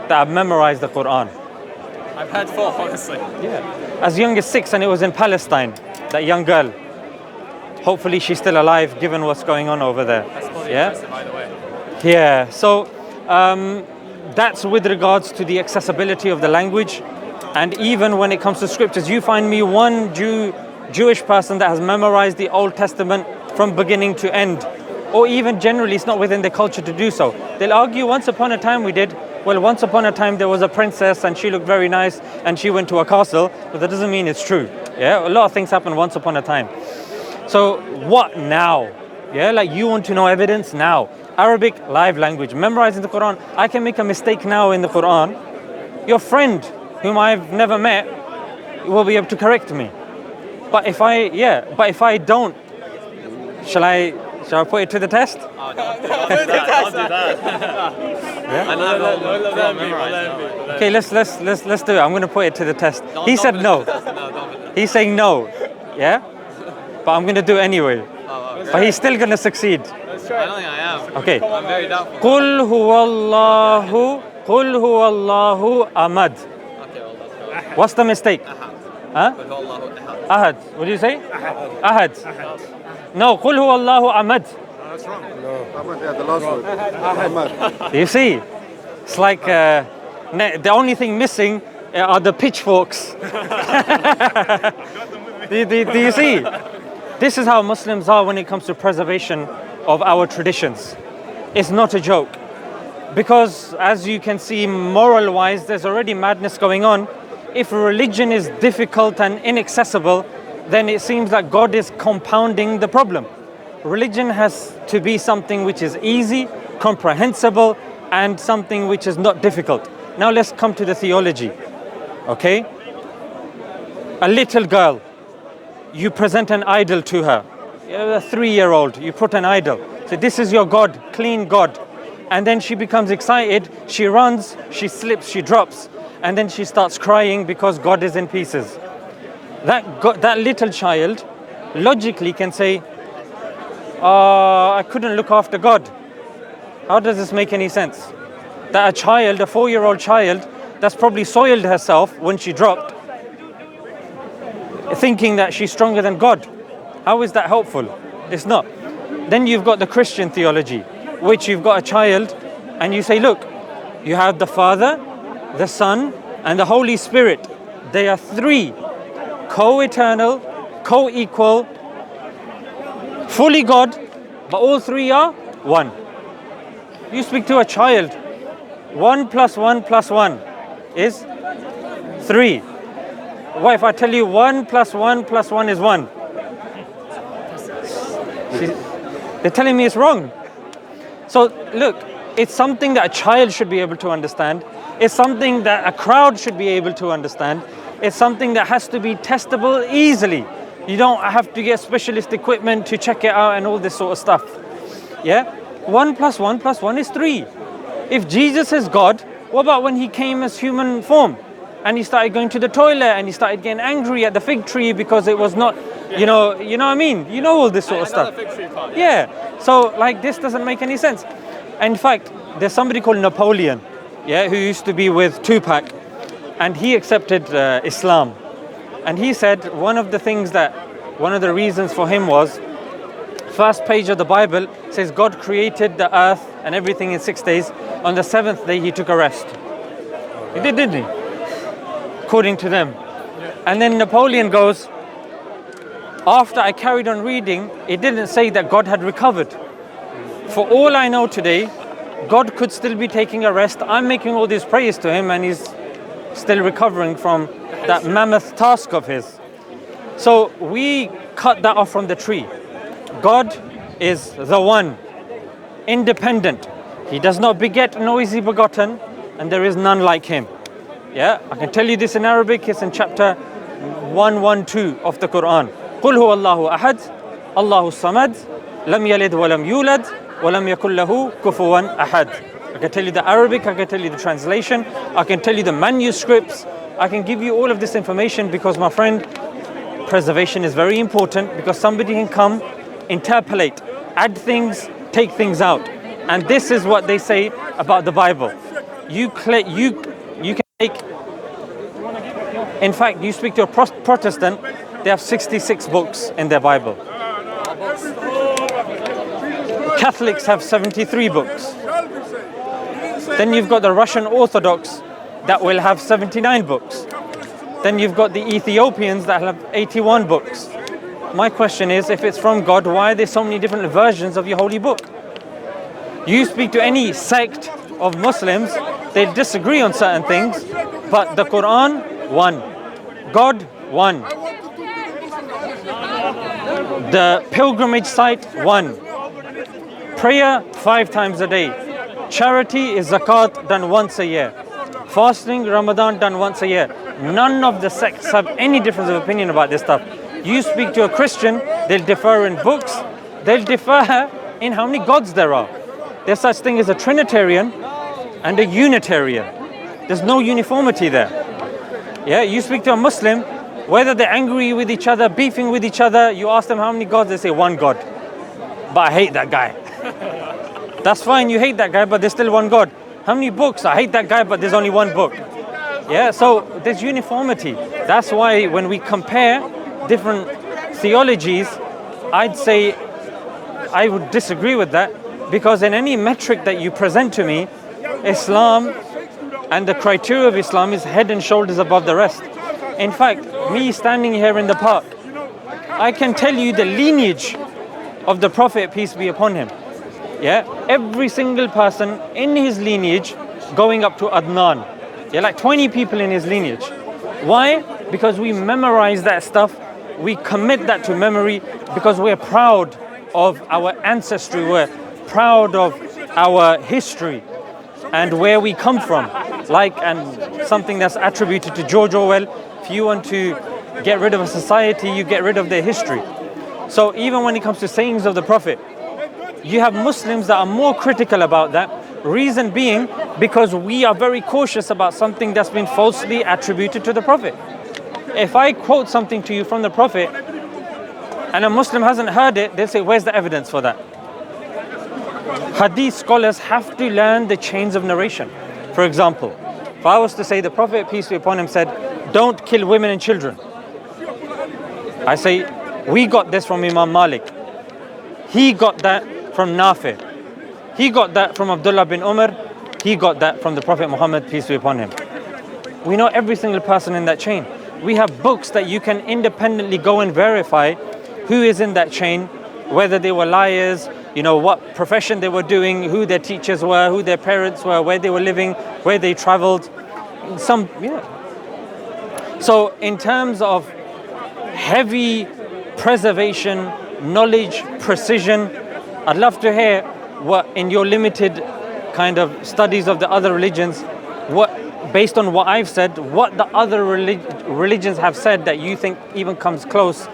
that have memorized the Quran. I've had 4, honestly. Yeah, as young as 6, and it was in Palestine. That young girl. Hopefully, she's still alive, given what's going on over there. That's probably yeah. impressive, by the way. Yeah. So. That's with regards to the accessibility of the language. And even when it comes to scriptures, you find me one Jewish person that has memorized the Old Testament from beginning to end. Or even generally, it's not within their culture to do so. They'll argue, once upon a time we did. Well, once upon a time there was a princess and she looked very nice and she went to a castle, but that doesn't mean it's true. Yeah, a lot of things happen once upon a time. So what now? Yeah, like you want to know evidence now. Arabic, live language, memorizing the Quran. I can make a mistake now in the Quran. Your friend, whom I've never met, will be able to correct me. But if I don't, shall I put it to the test? Oh, don't do that. Yeah? I know. Okay, let's do it. I'm going to put it to the test. He said no. He's saying no. Yeah? But I'm going to do it anyway. But he's still going to succeed. I don't think I am. Okay. I'm very doubtful. قُلْ هُوَ اللَّهُ أَمَدْ. Okay, well, that's correct. What's the mistake? Huh? Ahad. What do you say? Ahad. No, قُلْ هُوَ اللَّهُ أَمَدْ. That's wrong. No, Ahmad, yeah, the last word. Ahmad. You see, it's like the only thing missing are the pitchforks. do you see? This is how Muslims are when it comes to preservation of our traditions. It's not a joke. Because as you can see, moral-wise, there's already madness going on. If religion is difficult and inaccessible, then it seems that God is compounding the problem. Religion has to be something which is easy, comprehensible, and something which is not difficult. Now let's come to the theology. Okay? A little girl, you present an idol to her. A 3-year-old, you put an idol. So this is your God, clean God. And then she becomes excited, she runs, she slips, she drops. And then she starts crying because God is in pieces. That little child logically can say, I couldn't look after God. How does this make any sense? That a child, a 4-year-old child, that's probably soiled herself when she dropped, thinking that she's stronger than God. How is that helpful? It's not. Then you've got the Christian theology, which you've got a child and you say, look, you have the Father, the Son, and the Holy Spirit. They are 3, co-eternal, co-equal, fully God, but all 3 are 1. You speak to a child, 1 + 1 + 1 is 3. What if I tell you 1 + 1 + 1 is 1? They're telling me it's wrong. So look, It's something that a child should be able to understand. It's something that a crowd should be able to understand. It's something that has to be testable easily. You don't have to get specialist equipment to check it out and all this sort of stuff. Yeah? 1 + 1 + 1 is 3. If Jesus is God, what about when he came as human form? And he started going to the toilet and he started getting angry at the fig tree because it was not, you know what I mean? You know all this sort of stuff. Yeah. So like this doesn't make any sense. In fact, there's somebody called Napoleon, yeah, who used to be with Tupac, and he accepted Islam. And he said one of the reasons for him was, first page of the Bible says God created the earth and everything in 6 days. On the 7th day he took a rest. He did, didn't he? According to them. And then Napoleon goes, after I carried on reading, it didn't say that God had recovered. For all I know today, God could still be taking a rest. I'm making all these prayers to him and he's still recovering from that mammoth task of his. So we cut that off from the tree. God is the one, independent. He does not beget nor is he begotten, and there is none like him. Yeah, I can tell you this in Arabic. It's in chapter 112 of the Quran. قل هو الله أحد الله الصمد لم يلد ولم يولد ولم يكن له كفوا أحد. I can tell you the Arabic, I can tell you the translation, I can tell you the manuscripts, I can give you all of this information because, my friend, preservation is very important because somebody can come, interpolate, add things, take things out. And this is what they say about the Bible. You can take, in fact, you speak to a Protestant, they have 66 books in their Bible. Catholics have 73 books. Then you've got the Russian Orthodox that will have 79 books. Then you've got the Ethiopians that have 81 books. My question is, if it's from God, why are there so many different versions of your holy book? You speak to any sect of Muslims, they disagree on certain things, but the Quran, one. God, one. The pilgrimage site, one. Prayer 5 times a day. Charity is zakat done once a year. Fasting, Ramadan done once a year. None of the sects have any difference of opinion about this stuff. You speak to a Christian, they'll differ in books, they'll differ in how many gods there are. There's such thing as a Trinitarian and a Unitarian. There's no uniformity there. Yeah, you speak to a Muslim, whether they're angry with each other, beefing with each other, you ask them how many gods, they say one God. But I hate that guy. That's fine, you hate that guy, but there's still one God. How many books? I hate that guy, but there's only one book. Yeah, so there's uniformity. That's why when we compare different theologies, I'd say I would disagree with that, because in any metric that you present to me, Islam and the criteria of Islam is head and shoulders above the rest. In fact, me standing here in the park, I can tell you the lineage of the Prophet, peace be upon him. Yeah, every single person in his lineage going up to Adnan. Yeah, like 20 people in his lineage. Why? Because we memorize that stuff. We commit that to memory because we're proud of our ancestry. We're proud of our history and where we come from. And something that's attributed to George Orwell, if you want to get rid of a society, you get rid of their history. So even when it comes to sayings of the Prophet, you have Muslims that are more critical about that. Reason being, because we are very cautious about something that's been falsely attributed to the Prophet. If I quote something to you from the Prophet and a Muslim hasn't heard it, they'll say, where's the evidence for that? Hadith scholars have to learn the chains of narration. For example, if I was to say the Prophet, peace be upon him, said, don't kill women and children. I say, we got this from Imam Malik. He got that from Nafi. He got that from Abdullah bin Umar. He got that from the Prophet Muhammad, peace be upon him. We know every single person in that chain. We have books that you can independently go and verify who is in that chain, whether they were liars, what profession they were doing, who their teachers were, who their parents were, where they were living, where they traveled. So in terms of heavy preservation, knowledge, precision, I'd love to hear what, in your limited kind of studies of the other religions, based on what I've said, what the other religions have said that you think even comes close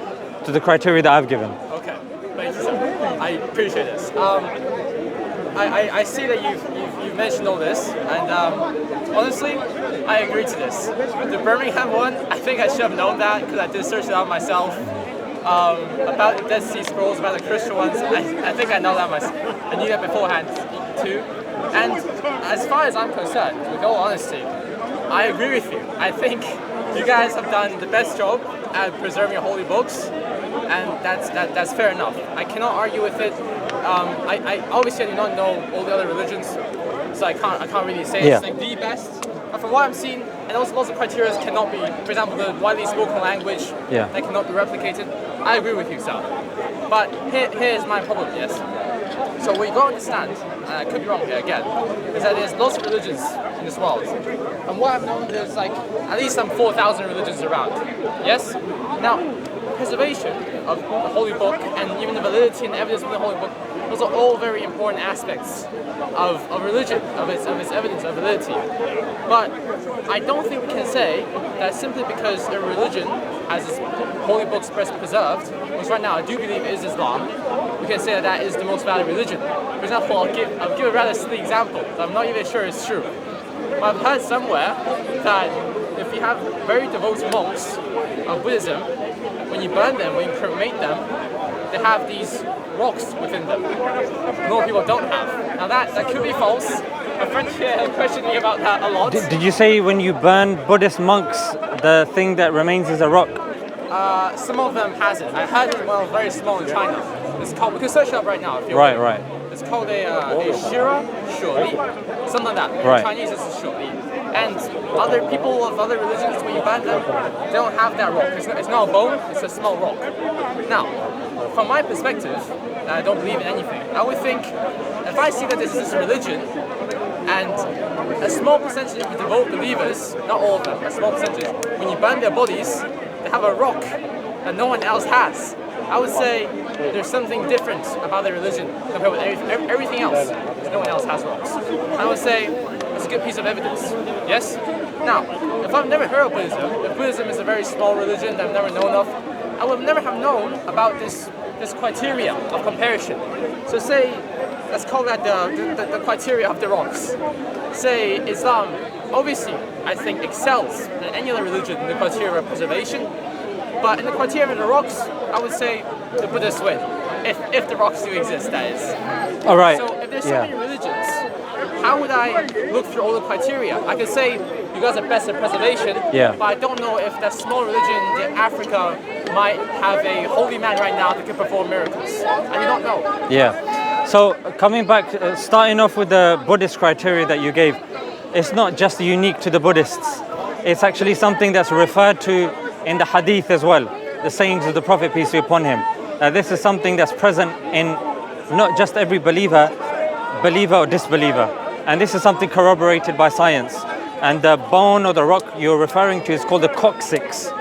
to the criteria that I've given. Okay, thank you, sir. I appreciate this. I see that you've mentioned all this, and honestly, I agree to this. The Birmingham one, I think I should have known that because I did search it out myself. About the Dead Sea Scrolls, about the Christian ones, I think I know that myself. I knew that beforehand too. And as far as I'm concerned, with all honesty, I agree with you. I think you guys have done the best job at preserving your holy books, and that's fair enough. I cannot argue with it. I obviously do not know all the other religions, so I can't really say it's like the best. But from what I'm seeing, and also lots of criteria cannot be, for example, the widely spoken language that cannot be replicated. I agree with you, Sal. But here's my problem, yes. So what you got to understand, and I could be wrong here again, is that there's lots of religions in this world. And what I've known, there's like at least some 4,000 religions around. Yes? Now, preservation of the Holy Book and even the validity and evidence of the Holy Book, those are all very important aspects of religion, of its evidence of validity. But I don't think we can say that simply because a religion has its holy books preserved, which right now I do believe is Islam, we can say that that is the most valid religion. For example, I'll give a rather silly example that I'm not even sure is true. I've heard somewhere that if you have very devoted monks of Buddhism, when you burn them, when you cremate them, they have these rocks within them. More people don't have. Now that could be false. My friend here questioned me about that a lot. Did you say when you burn Buddhist monks, the thing that remains is a rock? Some of them has it. I heard it when I was very small in China. It's called, we can search it up right now if you want. Right. It's called a shira, shuli, something like that. Right. In Chinese it's a shuli. And other people of other religions, when you burn them, they don't have that rock. It's not a bone, it's a small rock. Now, from my perspective, I don't believe in anything. I would think, if I see that this is a religion, and a small percentage of devout believers, not all of them, a small percentage, when you burn their bodies, they have a rock that no one else has. I would say there's something different about their religion compared with everything else. No one else has rocks. I would say it's a good piece of evidence. Yes? Now, if I've never heard of Buddhism, if Buddhism is a very small religion that I've never known of, I would never have known about this criteria of comparison. So say, let's call that the criteria of the rocks. Say Islam, obviously, I think excels than any other religion in the criteria of preservation. But in the criteria of the rocks, I would say the Buddhists win. If the rocks do exist, that is. All right. So if there's so many religions, how would I look through all the criteria? I could say you guys are best at preservation, but I don't know if that small religion in Africa might have a holy man right now that can perform miracles. I do not know. Yeah. So coming back, starting off with the Buddhist criteria that you gave, it's not just unique to the Buddhists. It's actually something that's referred to in the hadith as well, the sayings of the Prophet, peace be upon him. This is something that's present in not just every believer or disbeliever. And this is something corroborated by science. And the bone or the rock you're referring to is called the coccyx.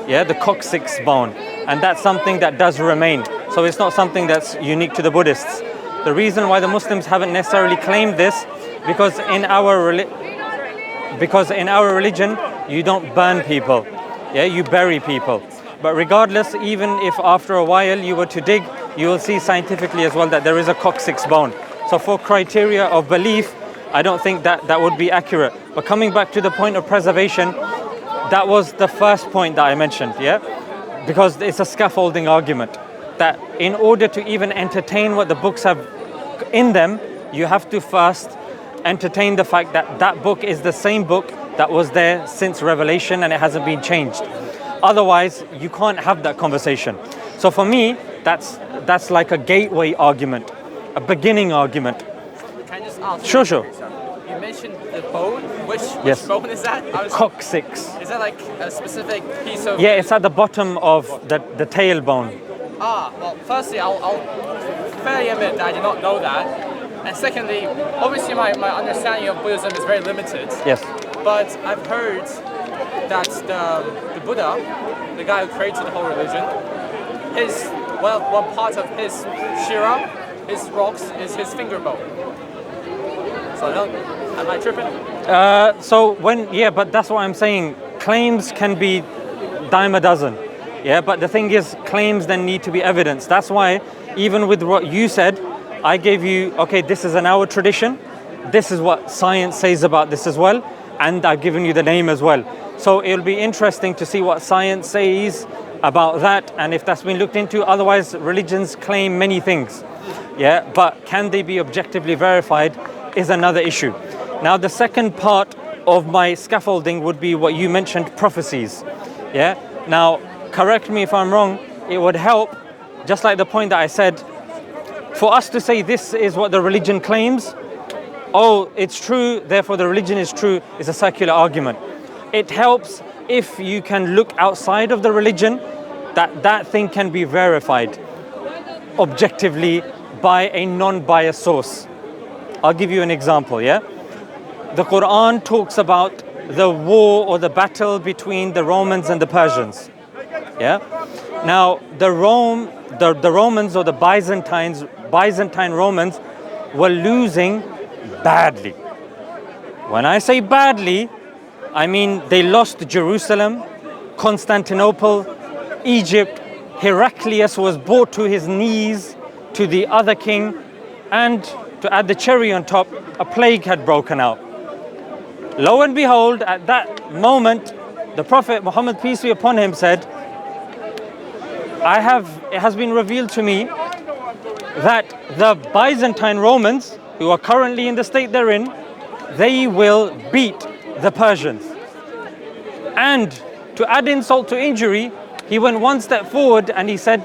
Yeah, the coccyx bone. And that's something that does remain. So it's not something that's unique to the Buddhists. The reason why the Muslims haven't necessarily claimed this, because in our religion, you don't burn people. Yeah, you bury people. But regardless, even if after a while you were to dig, you will see scientifically as well that there is a coccyx bone. So for criteria of belief, I don't think that would be accurate. But coming back to the point of preservation, that was the first point that I mentioned, yeah? Because it's a scaffolding argument that in order to even entertain what the books have in them, you have to first entertain the fact that that book is the same book that was there since Revelation and it hasn't been changed. Otherwise, you can't have that conversation. So for me, that's like a gateway argument, a beginning argument. Can I just ask? Sure. You mentioned the bone. Which bone is that? Coccyx. Is that like a specific piece of? Yeah, it's at the bottom of the tailbone. Well, firstly, I'll fairly admit that I did not know that. And secondly, obviously my understanding of Buddhism is very limited. Yes. But I've heard that the Buddha, the guy who created the whole religion, one part of his shira, his rocks, is his finger bone. So am I tripping? But that's what I'm saying. Claims can be dime a dozen. Yeah, but the thing is, claims then need to be evidence. That's why, even with what you said, I gave you, okay, this is an our tradition. This is what science says about this as well. And I've given you the name as well. So it'll be interesting to see what science says about that and if that's been looked into. Otherwise, religions claim many things. Yeah, but can they be objectively verified is another issue. Now, the second part of my scaffolding would be what you mentioned, prophecies. Yeah. Now, correct me if I'm wrong, it would help, just like the point that I said, for us to say this is what the religion claims, oh, it's true, therefore the religion is true, is a circular argument. It helps if you can look outside of the religion, that thing can be verified objectively by a non-biased source. I'll give you an example, yeah? The Quran talks about the war or the battle between the Romans and the Persians. Yeah. Now the Romans or the Byzantine Romans were losing badly. When I say badly, I mean they lost Jerusalem, Constantinople, Egypt. Heraclius was brought to his knees to the other king, and to add the cherry on top, a plague had broken out. Lo and behold, at that moment, the Prophet Muhammad, peace be upon him, said, it has been revealed to me that the Byzantine Romans, who are currently in the state they're in, they will beat the Persians. And to add insult to injury, he went one step forward and he said,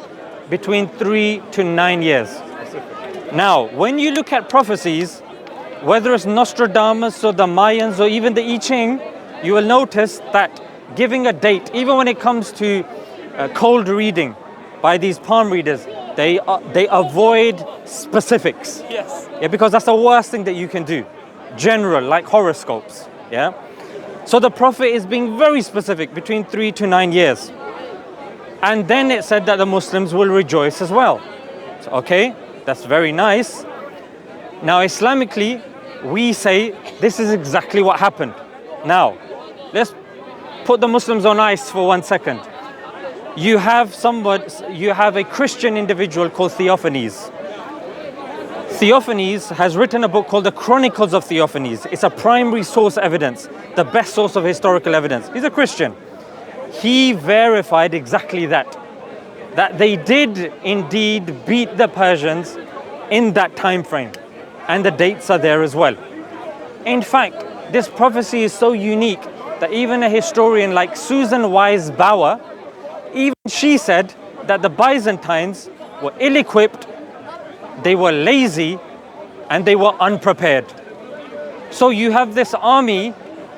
between 3 to 9 years. Now, when you look at prophecies, whether it's Nostradamus or the Mayans or even the I Ching, you will notice that giving a date, even when it comes to cold reading by these palm readers, they avoid specifics. Yes. Yeah, because that's the worst thing that you can do. General, like horoscopes. Yeah. So the Prophet is being very specific, between 3 to 9 years. And then it said that the Muslims will rejoice as well. So, okay, that's very nice. Now, Islamically, we say this is exactly what happened. Now, let's put the Muslims on ice for 1 second. You have a Christian individual called Theophanes. Theophanes has written a book called The Chronicles of Theophanes. It's a primary source evidence, the best source of historical evidence. He's a Christian. He verified exactly that they did indeed beat the Persians in that time frame. And the dates are there as well. In fact, this prophecy is so unique that even a historian like Susan Wise Bauer, even she said that the Byzantines were ill-equipped, they were lazy, and they were unprepared. So you have this army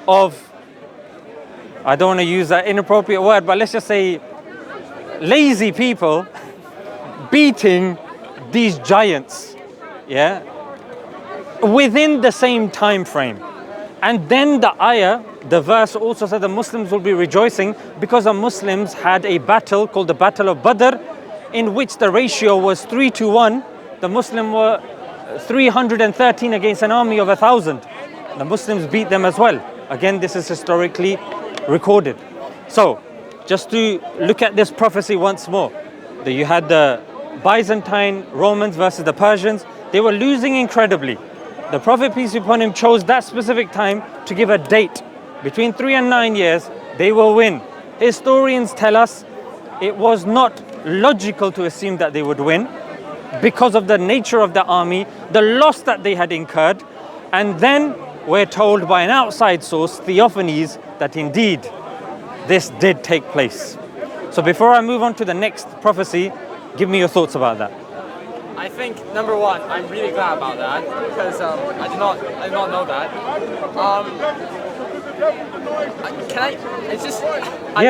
of, I don't want to use that inappropriate word, but let's just say lazy people beating these giants, yeah, within the same time frame. And then the ayah, the verse also said the Muslims will be rejoicing because the Muslims had a battle called the Battle of Badr, in which the ratio was 3 to 1. The Muslims were 313 against an army of 1,000. The Muslims beat them as well. Again, this is historically recorded. So, just to look at this prophecy once more, that you had the Byzantine Romans versus the Persians. They were losing incredibly. The Prophet, peace be upon him, chose that specific time to give a date. Between 3 and 9 years, they will win. Historians tell us it was not logical to assume that they would win because of the nature of the army, the loss that they had incurred, and then we're told by an outside source, Theophanes, that indeed this did take place. So before I move on to the next prophecy, give me your thoughts about that. I think number one, I'm really glad about that because I did not know that. Can I? It's just.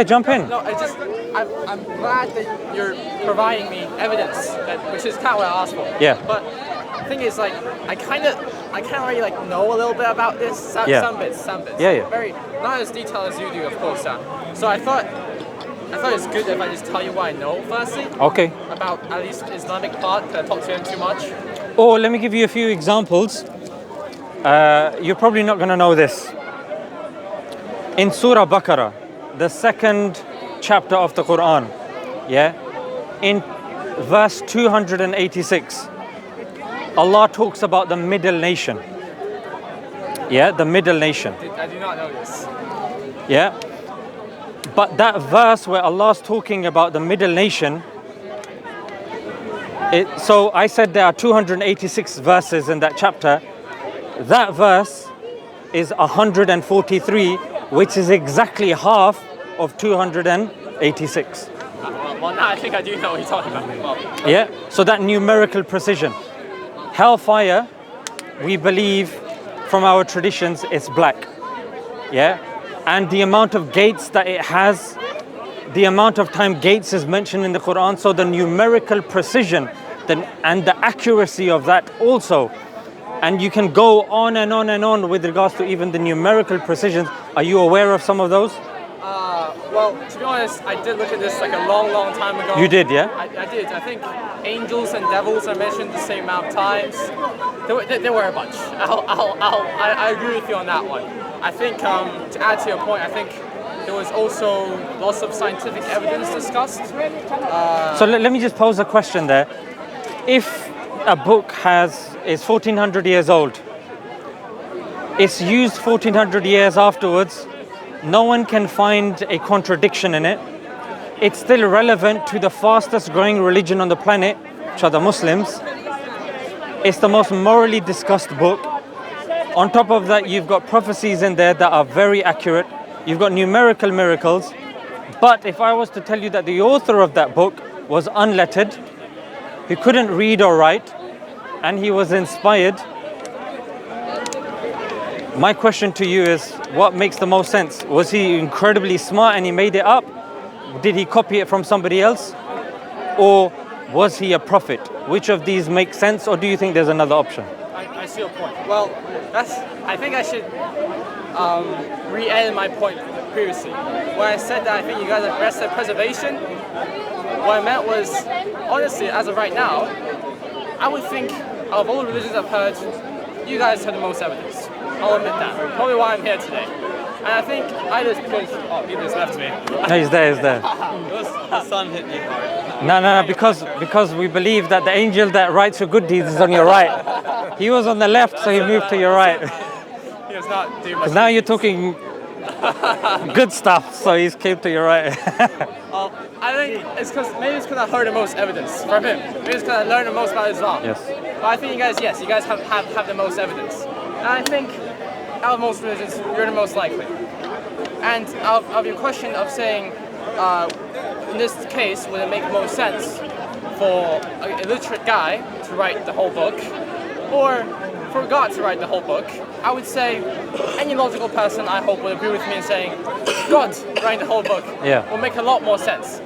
Jump in. No, I'm glad that you're providing me evidence, which is kind of what I asked for. Yeah. But the thing is, like, I kind of already know a little bit about this. Some bits. Yeah. Very not as detailed as you do, of course. So I thought it's good if I just tell you what I know firstly. Okay. About at least Islamic part. Can I talk to him too much? Or let me give you a few examples. You're probably not going to know this. In Surah Baqarah, the second chapter of the Quran, in verse 286, Allah talks about the middle nation. The middle nation. I do not know this. But that verse where Allah's talking about the middle nation, so I said there are 286 verses in that chapter. That verse is 143, which is exactly half of 286. Well, now I think I do know what you're talking about. So that numerical precision. Hellfire, we believe from our traditions, is black. And the amount of gates that it has, the amount of time gates is mentioned in the Quran, so the numerical precision and the accuracy of that also. And you can go on and on and on with regards to even the numerical precisions. Are you aware of some of those? Well, to be honest, I did look at this like a long, long time ago. You did, yeah? I did. I think angels and devils are mentioned the same amount of times. There were a bunch. I agree with you on that one. I think, to add to your point, I think there was also lots of scientific evidence discussed. So let me just pose a question there. If a book is 1400 years old, it's used 1400 years afterwards, no one can find a contradiction in it. It's still relevant to the fastest growing religion on the planet, which are the Muslims. It's the most morally discussed book. On top of that, you've got prophecies in there that are very accurate. You've got numerical miracles. But if I was to tell you that the author of that book was unlettered, he couldn't read or write, and he was inspired, my question to you is, what makes the most sense? Was he incredibly smart and he made it up? Did he copy it from somebody else? Or was he a prophet? Which of these makes sense, or do you think there's another option? I see your point. Well, I think I should re-edit my point previously. When I said that I think you guys have best at preservation, what I meant was, honestly, as of right now, I would think out of all the religions I've heard, you guys have the most evidence. I'll admit that. Probably why I'm here today. And I think either it's because he just left me. No, he's there. The sun hit me hard. No, because we believe that the angel that writes your good deeds is on your right. He was on the left, so he moved to your right. He was not doing much. Now you're talking good stuff, so he's came to your right. I think it's because I heard the most evidence from him. Maybe it's because I learned the most about Islam. Yes. But I think you guys have the most evidence. And I think out of most religions, you're the most likely. And out of your question of saying, in this case, would it make most sense for a illiterate guy to write the whole book, or for God to write the whole book? I would say any logical person, I hope, would agree with me in saying God writing the whole book will make a lot more sense.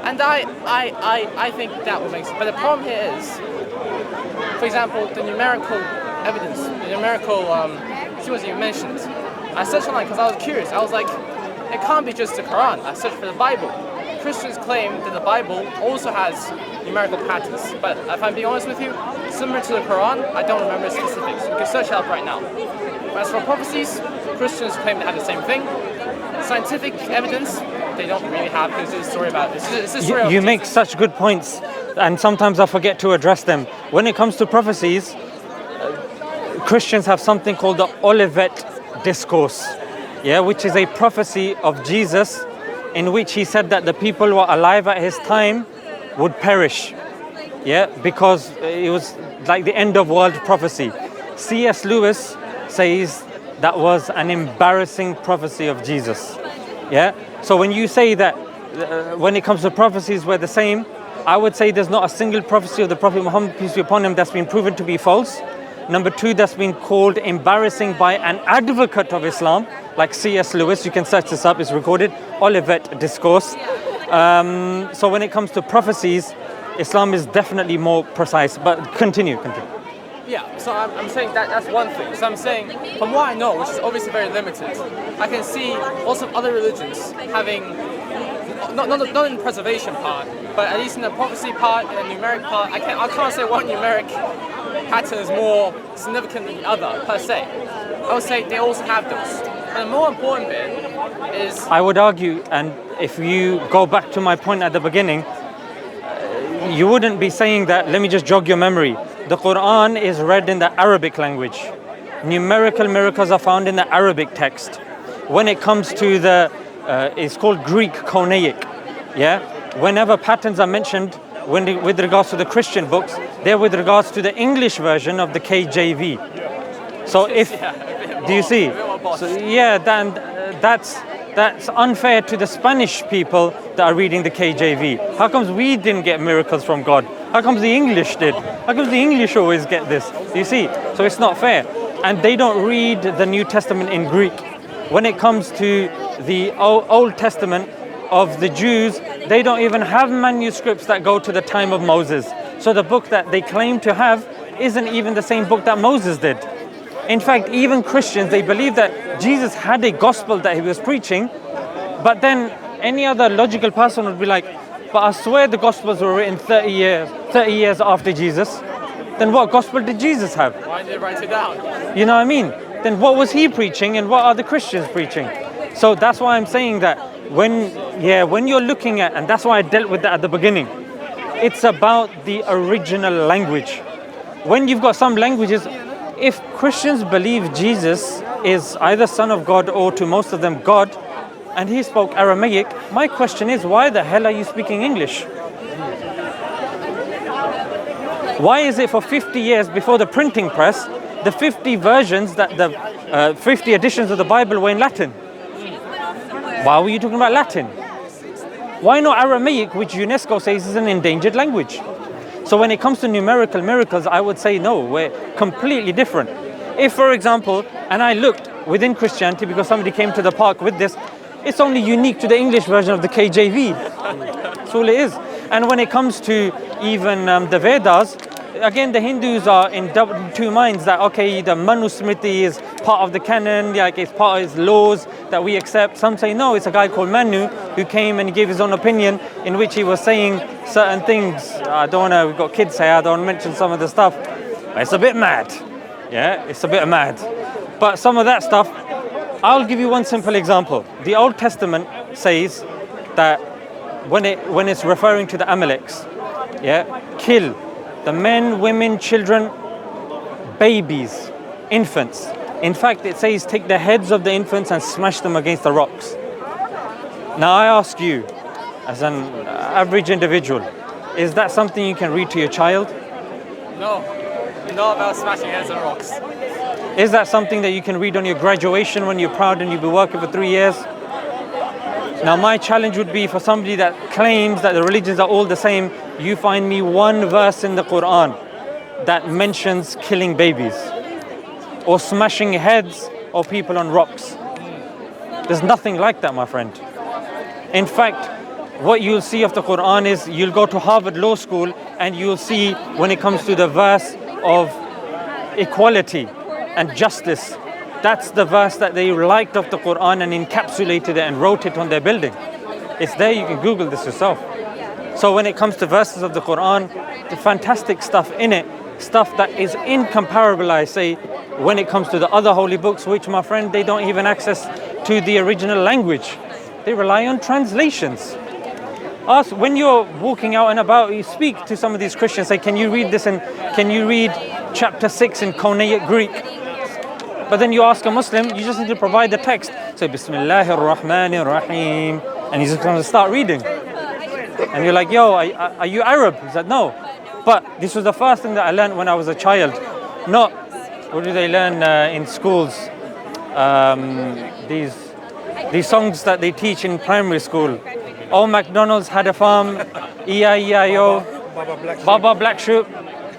And I think that would make sense. But the problem here is, for example, the numerical evidence, the numerical sequence you mentioned. I searched online because I was curious. I was like, it can't be just the Quran. I searched for the Bible. Christians claim that the Bible also has numerical patterns. But if I'm being honest with you, similar to the Quran, I don't remember specifics. You can search it up right now. But as for prophecies, Christians claim to have the same thing. Scientific evidence, they don't really have, because it's a story about it. It's a story you make such good points, and sometimes I forget to address them. When it comes to prophecies, Christians have something called the Olivet Discourse, which is a prophecy of Jesus, in which he said that the people who are alive at his time would perish, because it was like the end of world prophecy. C.S. Lewis says that was an embarrassing prophecy of Jesus. So when you say that when it comes to prophecies we're the same, I would say there's not a single prophecy of the Prophet Muhammad, peace be upon him, that's been proven to be false. Number two, that's been called embarrassing by an advocate of Islam, like C.S. Lewis. You can search this up, it's recorded, Olivet Discourse. So when it comes to prophecies, Islam is definitely more precise, but continue. Yeah, so I'm saying that's one thing. So I'm saying, from what I know, which is obviously very limited, I can see lots of other religions having not in the preservation part, but at least in the prophecy part and the numeric part, I can't say one numeric pattern is more significant than the other per se. I would say they also have those. And the more important bit is... I would argue, and if you go back to my point at the beginning, you wouldn't be saying that. Let me just jog your memory. The Quran is read in the Arabic language. Numerical miracles are found in the Arabic text. When it comes to it's called Greek Konaic. Yeah? Whenever patterns are mentioned with regards to the Christian books, they're with regards to the English version of the KJV. So do you see? So yeah, then that's unfair to the Spanish people that are reading the KJV. How comes we didn't get miracles from God? How comes the English did? How comes the English always get this? Do you see? So it's not fair. And they don't read the New Testament in Greek. When it comes to the Old Testament of the Jews, they don't even have manuscripts that go to the time of Moses. So the book that they claim to have isn't even the same book that Moses did. In fact, even Christians, they believe that Jesus had a gospel that he was preaching, but then any other logical person would be like, but I swear the gospels were written 30 years after Jesus. Then what gospel did Jesus have? Why did they write it down? You know what I mean? Then what was he preaching and what are the Christians preaching? So that's why I'm saying that when you're looking at, and that's why I dealt with that at the beginning, it's about the original language. When you've got some languages, if Christians believe Jesus is either Son of God or to most of them God, and he spoke Aramaic, my question is, why the hell are you speaking English? Why is it for 50 years before the printing press, the 50 versions, that the 50 editions of the Bible were in Latin? Why were you talking about Latin? Why not Aramaic, which UNESCO says is an endangered language? So when it comes to numerical miracles, I would say no, we're completely different. If, for example, and I looked within Christianity because somebody came to the park with this, it's only unique to the English version of the KJV. That's all it is. And when it comes to even the Vedas, again, the Hindus are in two minds that, okay, the Manusmriti is part of the canon, like it's part of his laws that we accept. Some say, no, it's a guy called Manu who came and he gave his own opinion in which he was saying certain things. I don't want to, we've got kids here, I don't want to mention some of the stuff. But it's a bit mad. Yeah, it's a bit mad. But some of that stuff, I'll give you one simple example. The Old Testament says that when it's referring to the Amaleks, kill the men, women, children, babies, infants. In fact, it says take the heads of the infants and smash them against the rocks. Now I ask you, as an average individual, is that something you can read to your child? No, not about smashing heads on rocks. Is that something that you can read on your graduation when you're proud and you've been working for 3 years? Now my challenge would be for somebody that claims that the religions are all the same, you find me one verse in the Quran that mentions killing babies or smashing heads of people on rocks. There's nothing like that, my friend. In fact, what you'll see of the Quran is you'll go to Harvard Law School and you'll see when it comes to the verse of equality and justice, that's the verse that they liked of the Quran and encapsulated it and wrote it on their building. It's there, you can Google this yourself. So when it comes to verses of the Quran, the fantastic stuff in it, stuff that is incomparable, I say, when it comes to the other holy books, which, my friend, they don't even access to the original language. They rely on translations. Ask, when you're walking out and about, you speak to some of these Christians, say, can you read this and can you read chapter 6 in Konaic Greek? But then you ask a Muslim, you just need to provide the text. Say, Bismillahir Rahmanir Rahim. And he's just going to start reading. And you're like, yo, are you Arab? He said, no. But this was the first thing that I learned when I was a child. Not, what do they learn in schools? These songs that they teach in primary school. Oh, McDonald's had a farm, E-I-E-I-O, Baba Black Sheep.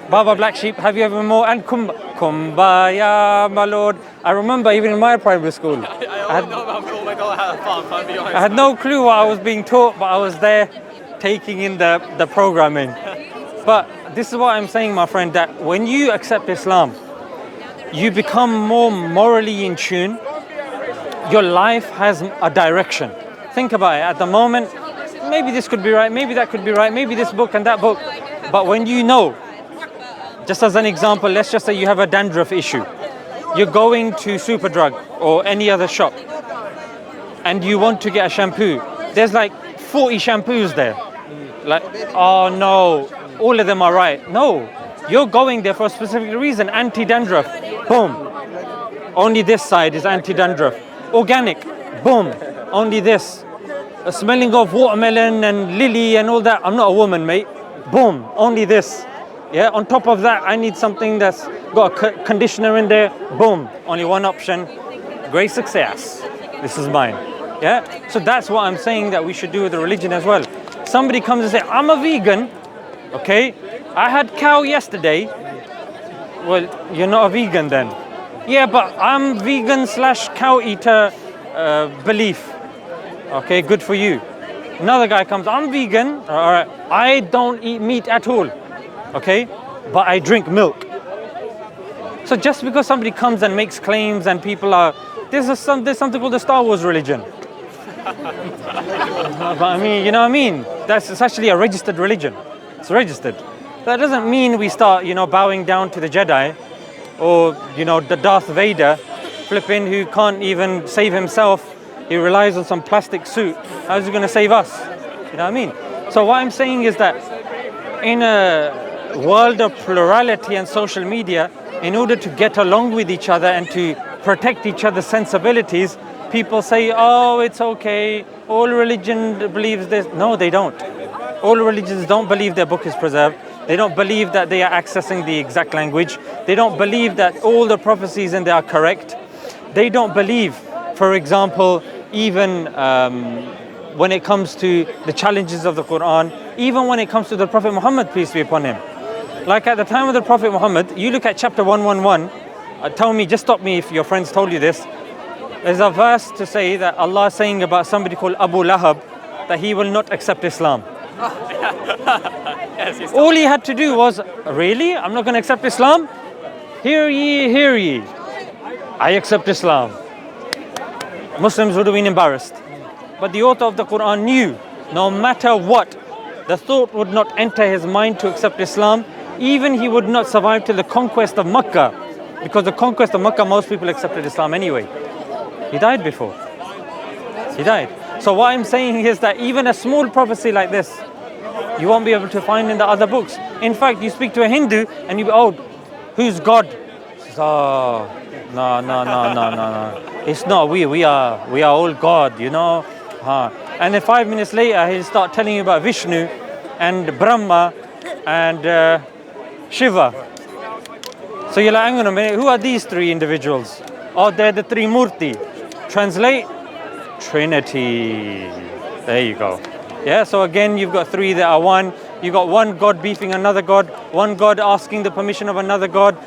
Baba Black Sheep, have you ever more? And Kumbaya, my lord. I remember even in my primary school. I had no clue what I was being taught, but I was there taking in the programming. But this is what I'm saying, my friend, that when you accept Islam, you become more morally in tune. Your life has a direction. Think about it. At the moment, maybe this could be right, maybe that could be right, maybe this book and that book. But when you know, just as an example, let's just say you have a dandruff issue. You're going to Superdrug or any other shop and you want to get a shampoo. There's like 40 shampoos there. Like, oh no, all of them are right. No, you're going there for a specific reason. Anti-dandruff, boom. Only this side is anti-dandruff. Organic, boom. Only this. Smelling of watermelon and lily and all that. I'm not a woman, mate. Boom, only this. Yeah, on top of that, I need something that's got a conditioner in there. Boom, only one option. Great success. This is mine. Yeah, so that's what I'm saying that we should do with the religion as well. Somebody comes and says, I'm a vegan. Okay, I had cow yesterday. Well, you're not a vegan then. Yeah, but I'm vegan / cow eater belief. Okay, good for you. Another guy comes, I'm vegan. All right, I don't eat meat at all. Okay, but I drink milk. So just because somebody comes and makes claims and people are, there's something called the Star Wars religion. But I mean, you know what I mean? It's actually a registered religion. It's registered. That doesn't mean we start, bowing down to the Jedi or, the Darth Vader flipping who can't even save himself. He relies on some plastic suit. How's he going to save us? You know what I mean? So what I'm saying is that in a world of plurality and social media, in order to get along with each other and to protect each other's sensibilities, people say, oh, it's okay. All religion believes this. No, they don't. All religions don't believe their book is preserved. They don't believe that they are accessing the exact language. They don't believe that all the prophecies in there are correct. They don't believe, for example, even when it comes to the challenges of the Quran, even when it comes to the Prophet Muhammad, peace be upon him. Like at the time of the Prophet Muhammad, you look at chapter 111, tell me, just stop me if your friends told you this. There's a verse to say that Allah is saying about somebody called Abu Lahab that he will not accept Islam. Yes, all he had to do was, really? I'm not going to accept Islam? Hear ye, hear ye. I accept Islam. Muslims would have been embarrassed. But the author of the Quran knew, no matter what, the thought would not enter his mind to accept Islam. Even he would not survive till the conquest of Makkah. Because the conquest of Makkah, most people accepted Islam anyway. He died before. He died. So what I'm saying is that even a small prophecy like this, you won't be able to find in the other books. In fact, you speak to a Hindu and you go, oh, who's God? He says, oh, no. It's not we are all God, And then 5 minutes later, he'll start telling you about Vishnu and Brahma and Shiva. So you're like, hang on a minute, who are these three individuals? Oh, they're the three Murti. Translate, Trinity. There you go. Yeah, so again, you've got three that are one. You've got one God beefing another God, one God asking the permission of another God,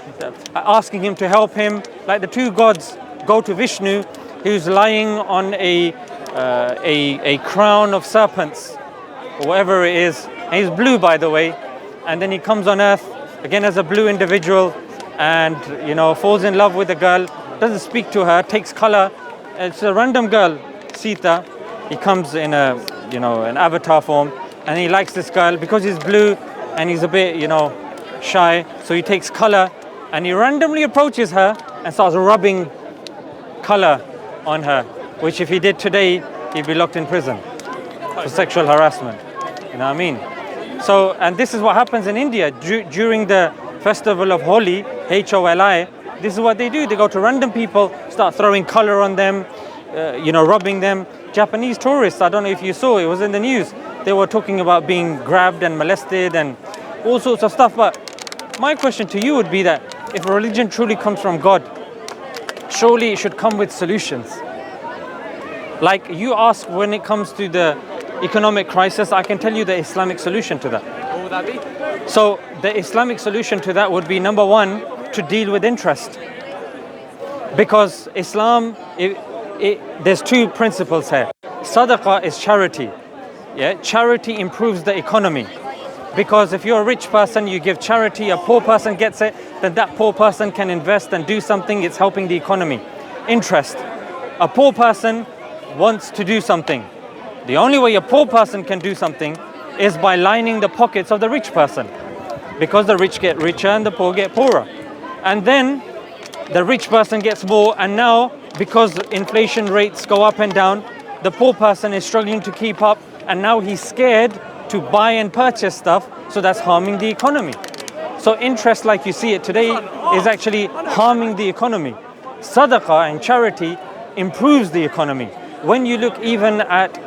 asking him to help him. Like the two gods go to Vishnu, who's lying on a crown of serpents, or whatever it is. And he's blue, by the way. And then he comes on earth, again as a blue individual, and falls in love with a girl, doesn't speak to her, takes color. It's a random girl, Sita. He comes in an avatar form, and he likes this girl because he's blue and he's a bit, shy. So he takes color and he randomly approaches her and starts rubbing color on her, which if he did today, he'd be locked in prison for sexual harassment. You know what I mean? So, and this is what happens in India during the festival of Holi, Holi. This is what they do. They go to random people, start throwing color on them, rubbing them. Japanese tourists, I don't know if you saw, it was in the news. They were talking about being grabbed and molested and all sorts of stuff. But my question to you would be that if a religion truly comes from God, surely it should come with solutions. Like you ask when it comes to the economic crisis, I can tell you the Islamic solution to that. What would that be? So the Islamic solution to that would be, number one, to deal with interest. Because Islam, there's two principles here. Sadaqah is charity. Yeah, charity improves the economy. Because if you're a rich person, you give charity, a poor person gets it, then that poor person can invest and do something, it's helping the economy. Interest. A poor person wants to do something. The only way a poor person can do something is by lining the pockets of the rich person, because the rich get richer and the poor get poorer. And then the rich person gets more, and now because inflation rates go up and down, the poor person is struggling to keep up, and now he's scared to buy and purchase stuff, so that's harming the economy. So interest, like you see it today, is actually harming the economy. Sadaqah and charity improves the economy. When you look even at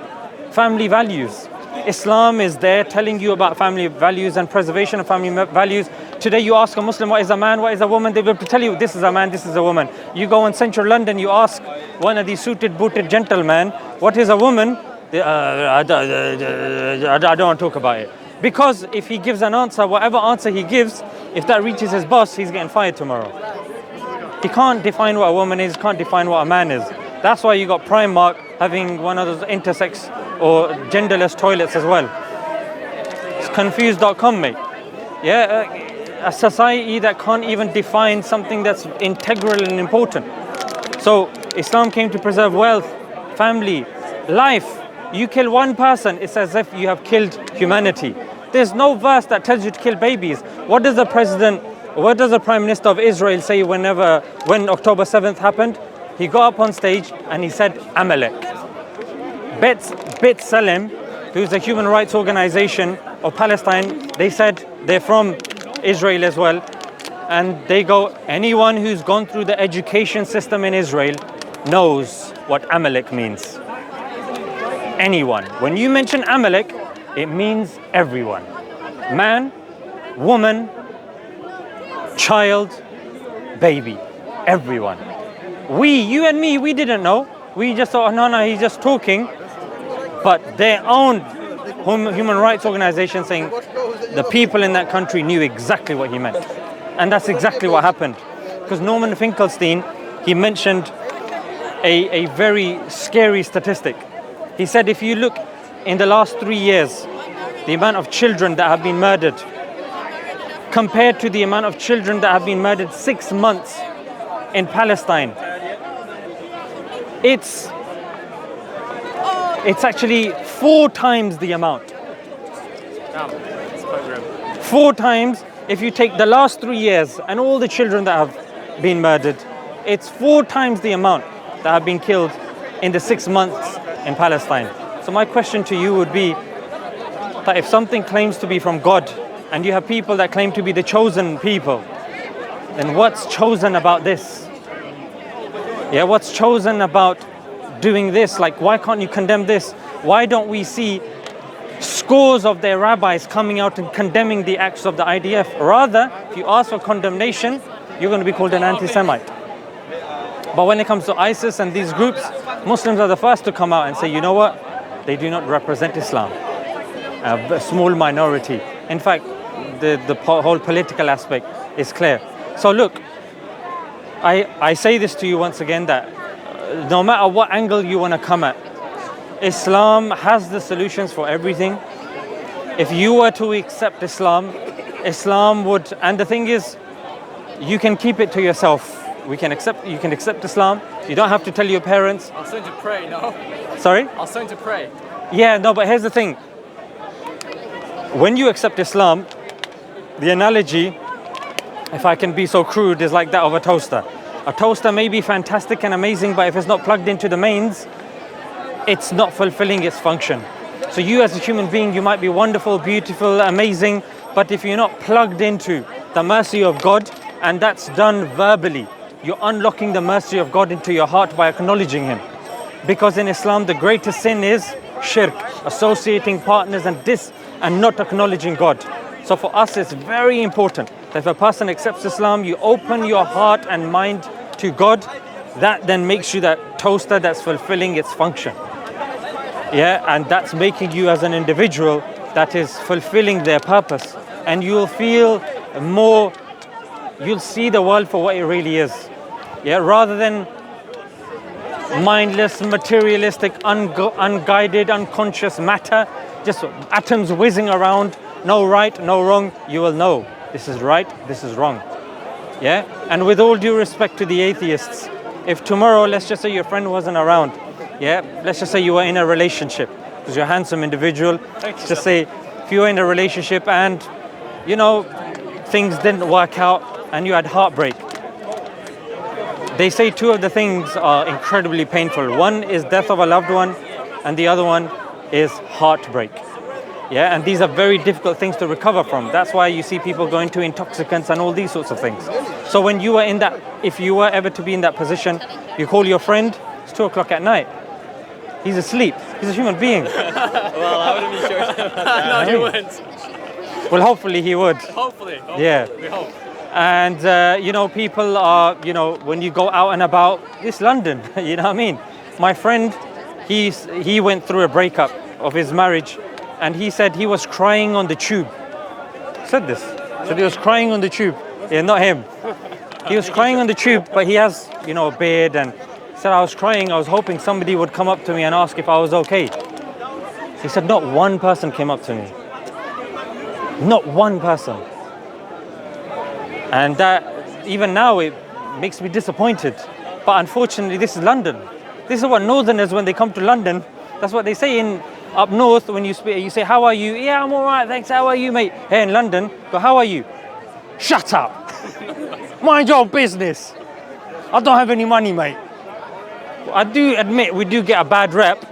family values, Islam is there telling you about family values and preservation of family values. Today you ask a Muslim what is a man, what is a woman, they will tell you this is a man, this is a woman. You go in central London, you ask one of these suited, booted gentlemen, what is a woman? I don't want to talk about it. Because if he gives an answer, whatever answer he gives, if that reaches his boss, he's getting fired tomorrow. He can't define what a woman is, can't define what a man is. That's why you got Primark having one of those intersex or genderless toilets as well. It's confused.com, mate. Yeah, a society that can't even define something that's integral and important. So Islam came to preserve wealth, family, life. You kill one person, it's as if you have killed humanity. There's no verse that tells you to kill babies. What does the Prime Minister of Israel say when October 7th happened? He got up on stage and he said, Amalek. B'Tselem, who's a human rights organization of Palestine, they said they're from Israel as well. And they go, anyone who's gone through the education system in Israel knows what Amalek means. Anyone. When you mention Amalek, it means everyone. Man, woman, child, baby, everyone. You and me, we didn't know. We just thought, no, he's just talking. But their own human rights organization saying the people in that country knew exactly what he meant. And that's exactly what happened. Because Norman Finkelstein, he mentioned a very scary statistic. He said if you look in the last 3 years, the amount of children that have been murdered compared to the amount of children that have been murdered 6 months in Palestine, it's actually 4 times the amount. 4 times. If you take the last 3 years and all the children that have been murdered, it's 4 times the amount that have been killed in the 6 months in Palestine. So my question to you would be that if something claims to be from God and you have people that claim to be the chosen people, then what's chosen about this? Yeah, what's chosen about doing this? Like, why can't you condemn this? Why don't we see scores of their rabbis coming out and condemning the acts of the IDF? Rather, if you ask for condemnation, you're going to be called an anti-Semite. But when it comes to ISIS and these groups, Muslims are the first to come out and say, you know what? They do not represent Islam. A small minority. In fact, the whole political aspect is clear. So look, I say this to you once again that no matter what angle you want to come at, Islam has the solutions for everything. If you were to accept Islam, Islam would, and the thing is, you can keep it to yourself. You can accept Islam. You don't have to tell your parents. I'll send to pray, no? Sorry? I'll send to pray. Yeah, no, but here's the thing. When you accept Islam, the analogy, if I can be so crude, is like that of a toaster. A toaster may be fantastic and amazing, but if it's not plugged into the mains, it's not fulfilling its function. So you as a human being, you might be wonderful, beautiful, amazing, but if you're not plugged into the mercy of God, and that's done verbally, you're unlocking the mercy of God into your heart by acknowledging Him. Because in Islam, the greatest sin is shirk, associating partners and not acknowledging God. So for us, it's very important that if a person accepts Islam, you open your heart and mind to God. That then makes you that toaster that's fulfilling its function. Yeah, and that's making you as an individual that is fulfilling their purpose. And you'll feel more, you'll see the world for what it really is. Yeah, rather than mindless, materialistic, unguided, unconscious matter, just atoms whizzing around, no right, no wrong, you will know this is right, this is wrong. Yeah, and with all due respect to the atheists, if tomorrow, let's just say your friend wasn't around, yeah, let's just say you were in a relationship, because you're a handsome individual. Just say, if you were in a relationship and, you know, things didn't work out and you had heartbreak. They say two of the things are incredibly painful. One is death of a loved one, and the other one is heartbreak. Yeah, and these are very difficult things to recover from. That's why you see people going to intoxicants and all these sorts of things. So when you were in that, if you were ever to be in that position, you call your friend, it's 2 o'clock at night. He's asleep. He's a human being. Well, I wouldn't be sure about that. No, you wouldn't. Well, hopefully he would. Hopefully. Yeah. We hope. And, you know, people are, you know, when you go out and about, it's London, you know what I mean? My friend, he went through a breakup of his marriage, and he said he was crying on the tube. He said this. Said he was crying on the tube. Yeah, not him. He was crying on the tube, but he has, you know, a beard, and he said, I was crying, I was hoping somebody would come up to me and ask if I was okay. He said, not one person came up to me. Not one person. And that, even now, it makes me disappointed. But unfortunately, this is London. This is what Northerners, when they come to London, that's what they say in up north. When you speak, you say, how are you? Yeah, I'm all right, thanks. How are you, mate? Here in London, go, how are you? Shut up. Mind your business. I don't have any money, mate. I do admit we do get a bad rep,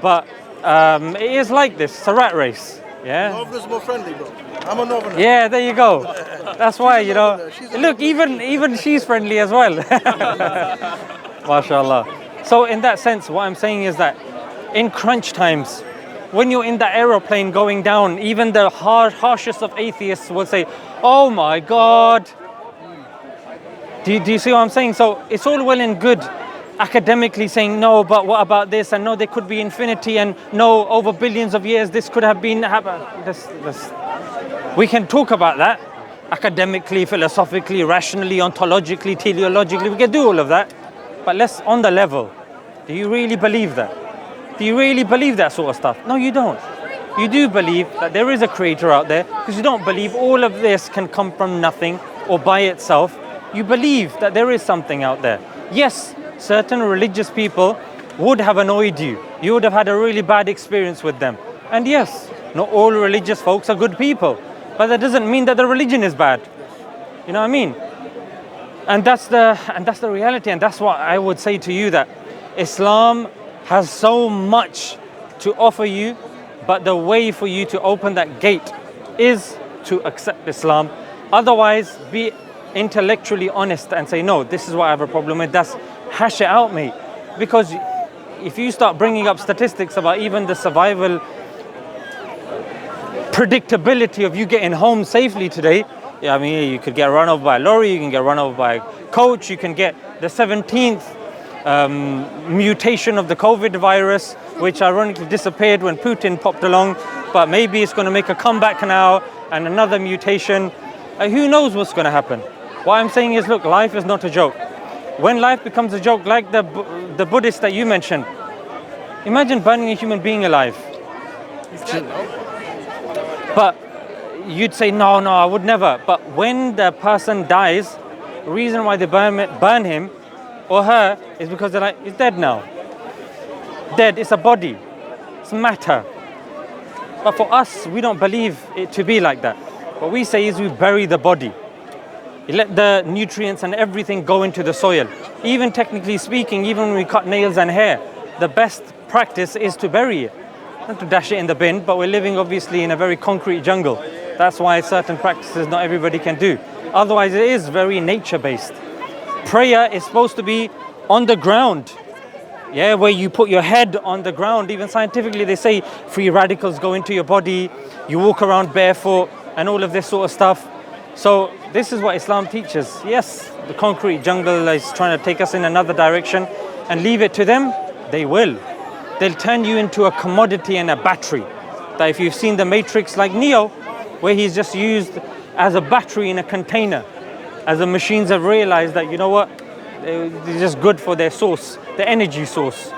but it is like this. It's a rat race. Yeah. Northerners more friendly, bro. I'm a Northerner. Yeah, there you go. That's why, you know. Look, even she's friendly as well. MashaAllah. So in that sense, what I'm saying is that in crunch times, when you're in that aeroplane going down, even the harshest of atheists will say, oh my God. Do you see what I'm saying? So it's all well and good academically saying, no, but what about this? And no, there could be infinity, and no, over billions of years, this could have been. We can talk about that academically, philosophically, rationally, ontologically, teleologically. We can do all of that. But let's on the level. Do you really believe that? Do you really believe that sort of stuff? No, you don't. You do believe that there is a creator out there, because you don't believe all of this can come from nothing or by itself. You believe that there is something out there. Yes, certain religious people would have annoyed you. You would have had a really bad experience with them. And yes, not all religious folks are good people. But that doesn't mean that the religion is bad. You know what I mean? And that's the reality. And that's what I would say to you, that Islam has so much to offer you, but the way for you to open that gate is to accept Islam. Otherwise, be intellectually honest and say, no, this is what I have a problem with. That's hash it out, mate. Because if you start bringing up statistics about even the survival predictability of you getting home safely today, yeah, I mean, you could get run over by a lorry, you can get run over by a coach, you can get the 17th mutation of the COVID virus, which ironically disappeared when Putin popped along, but maybe it's going to make a comeback now, and another mutation. Who knows what's going to happen? What I'm saying is, look, life is not a joke. When life becomes a joke, like the Buddhist that you mentioned, imagine burning a human being alive. He's dead, no? But you'd say, no, I would never. But when the person dies, the reason why they burn him or her is because they're like, he's dead now. Dead, it's a body, it's matter. But for us, we don't believe it to be like that. What we say is we bury the body. You let the nutrients and everything go into the soil. Even technically speaking, even when we cut nails and hair, the best practice is to bury it. Not to dash it in the bin, but we're living obviously in a very concrete jungle. That's why certain practices not everybody can do. Otherwise, it is very nature-based. Prayer is supposed to be on the ground. Yeah, where you put your head on the ground. Even scientifically, they say free radicals go into your body, you walk around barefoot, and all of this sort of stuff. So this is what Islam teaches. Yes, the concrete jungle is trying to take us in another direction, and leave it to them, they will. They'll turn you into a commodity and a battery. That if you've seen the Matrix, like Neo, where he's just used as a battery in a container, as the machines have realized that, you know what, they're just good for their source, the energy source.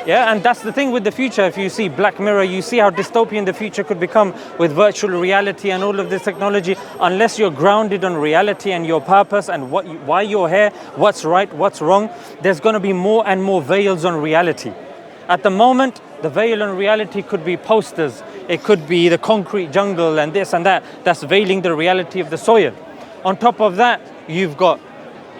Yeah, and that's the thing with the future. If you see Black Mirror, you see how dystopian the future could become with virtual reality and all of this technology. Unless you're grounded on reality and your purpose and why you're here, what's right, what's wrong, there's going to be more and more veils on reality. At the moment, The veil on reality could be posters. It could be the concrete jungle and this and that. That's veiling the reality of the soil. On top of that, you've got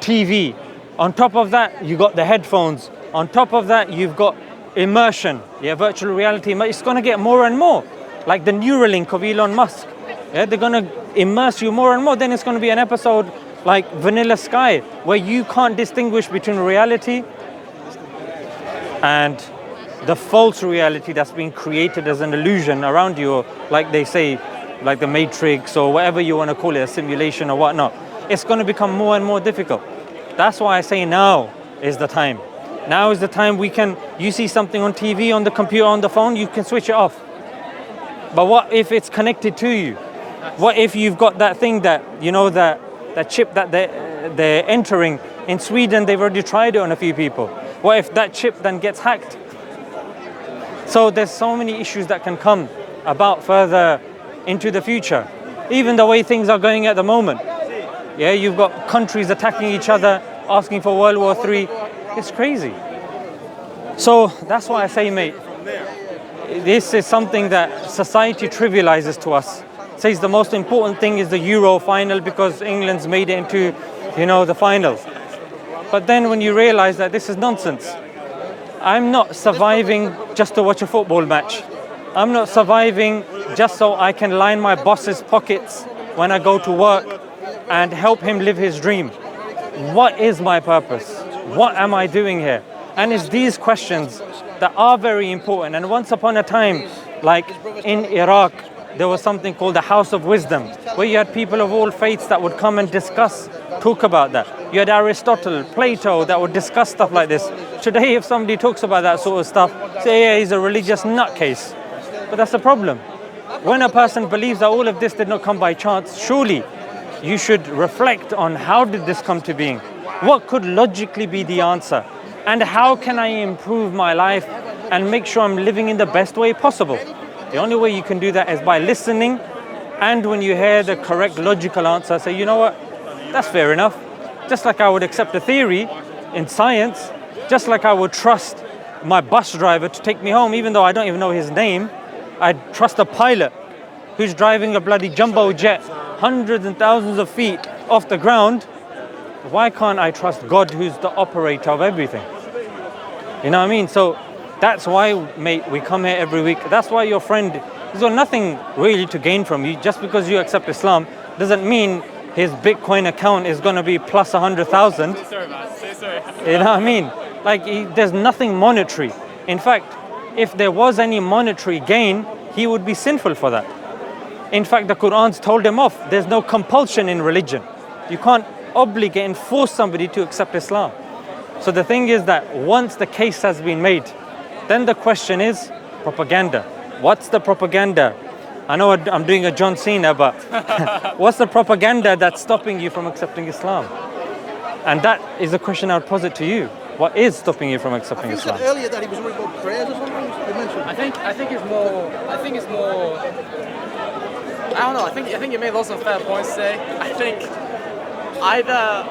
TV. On top of that, you've got the headphones. On top of that, you've got immersion. Yeah, virtual reality. It's going to get more and more. Like the Neuralink of Elon Musk. Yeah, they're going to immerse you more and more. Then it's going to be an episode like Vanilla Sky, where you can't distinguish between reality and the false reality that's being created as an illusion around you, or like they say, like the Matrix or whatever you want to call it, a simulation or whatnot. It's going to become more and more difficult. That's why I say now is the time. Now is the time you see something on TV, on the computer, on the phone, you can switch it off. But what if it's connected to you? What if you've got that thing that, that chip that they're entering in Sweden, they've already tried it on a few people. What if that chip then gets hacked? So there's so many issues that can come about further into the future. Even the way things are going at the moment. Yeah, you've got countries attacking each other, asking for World War III. It's crazy. So that's why I say, mate, this is something that society trivializes to us. Says the most important thing is the Euro final because England's made it into, the finals. But then when you realize that this is nonsense, I'm not surviving just to watch a football match. I'm not surviving just so I can line my boss's pockets when I go to work and help him live his dream. What is my purpose? What am I doing here? And it's these questions that are very important. And once upon a time, like in Iraq, there was something called the House of Wisdom, where you had people of all faiths that would come and talk about that. You had Aristotle, Plato that would discuss stuff like this. Today, if somebody talks about that sort of stuff, say, yeah, he's a religious nutcase. But that's the problem. When a person believes that all of this did not come by chance, surely you should reflect on how did this come to being? What could logically be the answer? And how can I improve my life and make sure I'm living in the best way possible? The only way you can do that is by listening, and when you hear the correct logical answer, say, you know what, that's fair enough. Just like I would accept a theory in science, just like I would trust my bus driver to take me home, even though I don't even know his name, I'd trust a pilot who's driving a bloody jumbo jet hundreds and thousands of feet off the ground. Why can't I trust God, who's the operator of everything? You know what I mean? So that's why, mate, we come here every week. That's why your friend has got nothing really to gain from you. Just because you accept Islam doesn't mean his Bitcoin account is going to be plus 100,000. Sorry, man. Say sorry. You know what I mean? Like, there's nothing monetary. In fact, if there was any monetary gain, he would be sinful for that. In fact, the Quran's told him off. There's no compulsion in religion. You can't obligate and force somebody to accept Islam. So the thing is that once the case has been made, then the question is propaganda. What's the propaganda? I know I'm doing a John Cena, but what's the propaganda that's stopping you from accepting Islam? And that is a question I would posit to you. What is stopping you from accepting Islam? You said earlier that he was worried about prayers or something. You mentioned. I think it's more. I don't know. I think you made lots of fair points today. I think either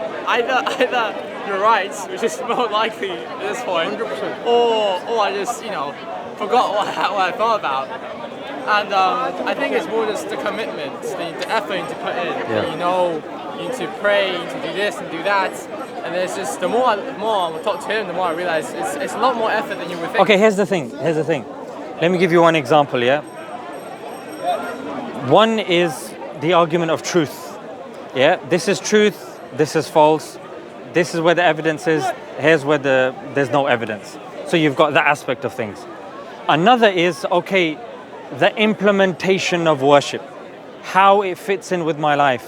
you're right, which is more likely at this point, 100%. or I just forgot what I thought about. And I think it's more just the commitment, the effort you need to put in. Yeah. You need to pray, you need to do this and do that. And there's just the more I talk to him, the more I realize it's a lot more effort than you would think. Okay, here's the thing. Let me give you one example, yeah? One is the argument of truth. Yeah, this is truth, this is false. This is where the evidence is, here's where there's no evidence. So you've got that aspect of things. Another is, okay, the implementation of worship, how it fits in with my life.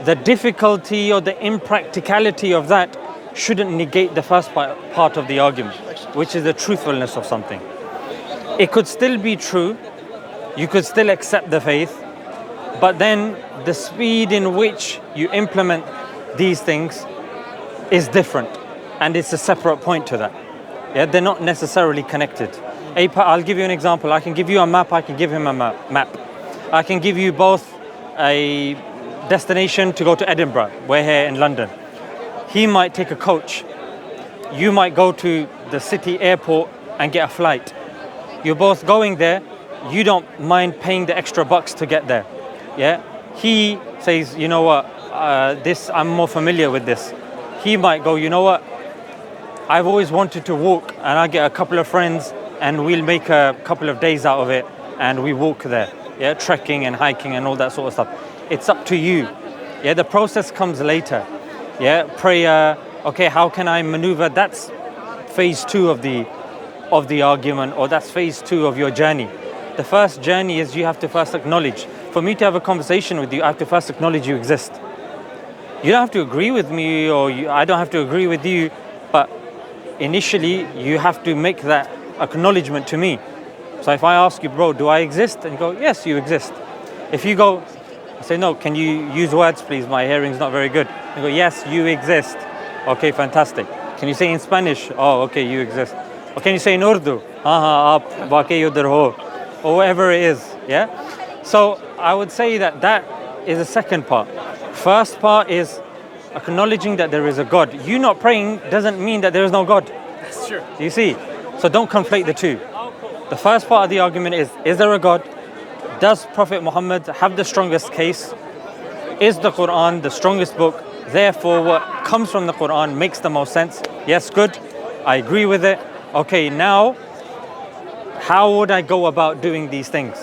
The difficulty or the impracticality of that shouldn't negate the first part of the argument, which is the truthfulness of something. It could still be true, you could still accept the faith, but then the speed in which you implement these things is different, and it's a separate point to that. Yeah, they're not necessarily connected. I'll give you an example. I can give you a map, I can give him a map. I can give you both a destination to go to Edinburgh. We're here in London. He might take a coach. You might go to the city airport and get a flight. You're both going there. You don't mind paying the extra bucks to get there. Yeah. He says, you know what, this, I'm more familiar with this. He might go, you know what, I've always wanted to walk, and I get a couple of friends and we'll make a couple of days out of it and we walk there. Yeah, trekking and hiking and all that sort of stuff. It's up to you. Yeah, the process comes later. Yeah, prayer. Okay, how can I maneuver? That's phase 2 of the argument, or that's phase 2 of your journey. The first journey is you have to first acknowledge. For me to have a conversation with you, I have to first acknowledge you exist. You don't have to agree with me, or I don't have to agree with you, but initially you have to make that acknowledgement to me. So if I ask you, bro, do I exist? And you go, yes, you exist. If you go, I say, no, can you use words, please? My hearing's not very good. You go, yes, you exist. Okay, fantastic. Can you say in Spanish? Oh, okay, you exist. Or can you say in Urdu? Aha, aap waqi udhar ho. Or whatever it is, yeah? So I would say that is the second part. First part is acknowledging that there is a God. You not praying doesn't mean that there is no God. That's true. You see? So don't conflate the two. The first part of the argument is there a God? Does Prophet Muhammad have the strongest case? Is the Quran the strongest book? Therefore, what comes from the Quran makes the most sense. Yes, good. I agree with it. Okay, now, how would I go about doing these things?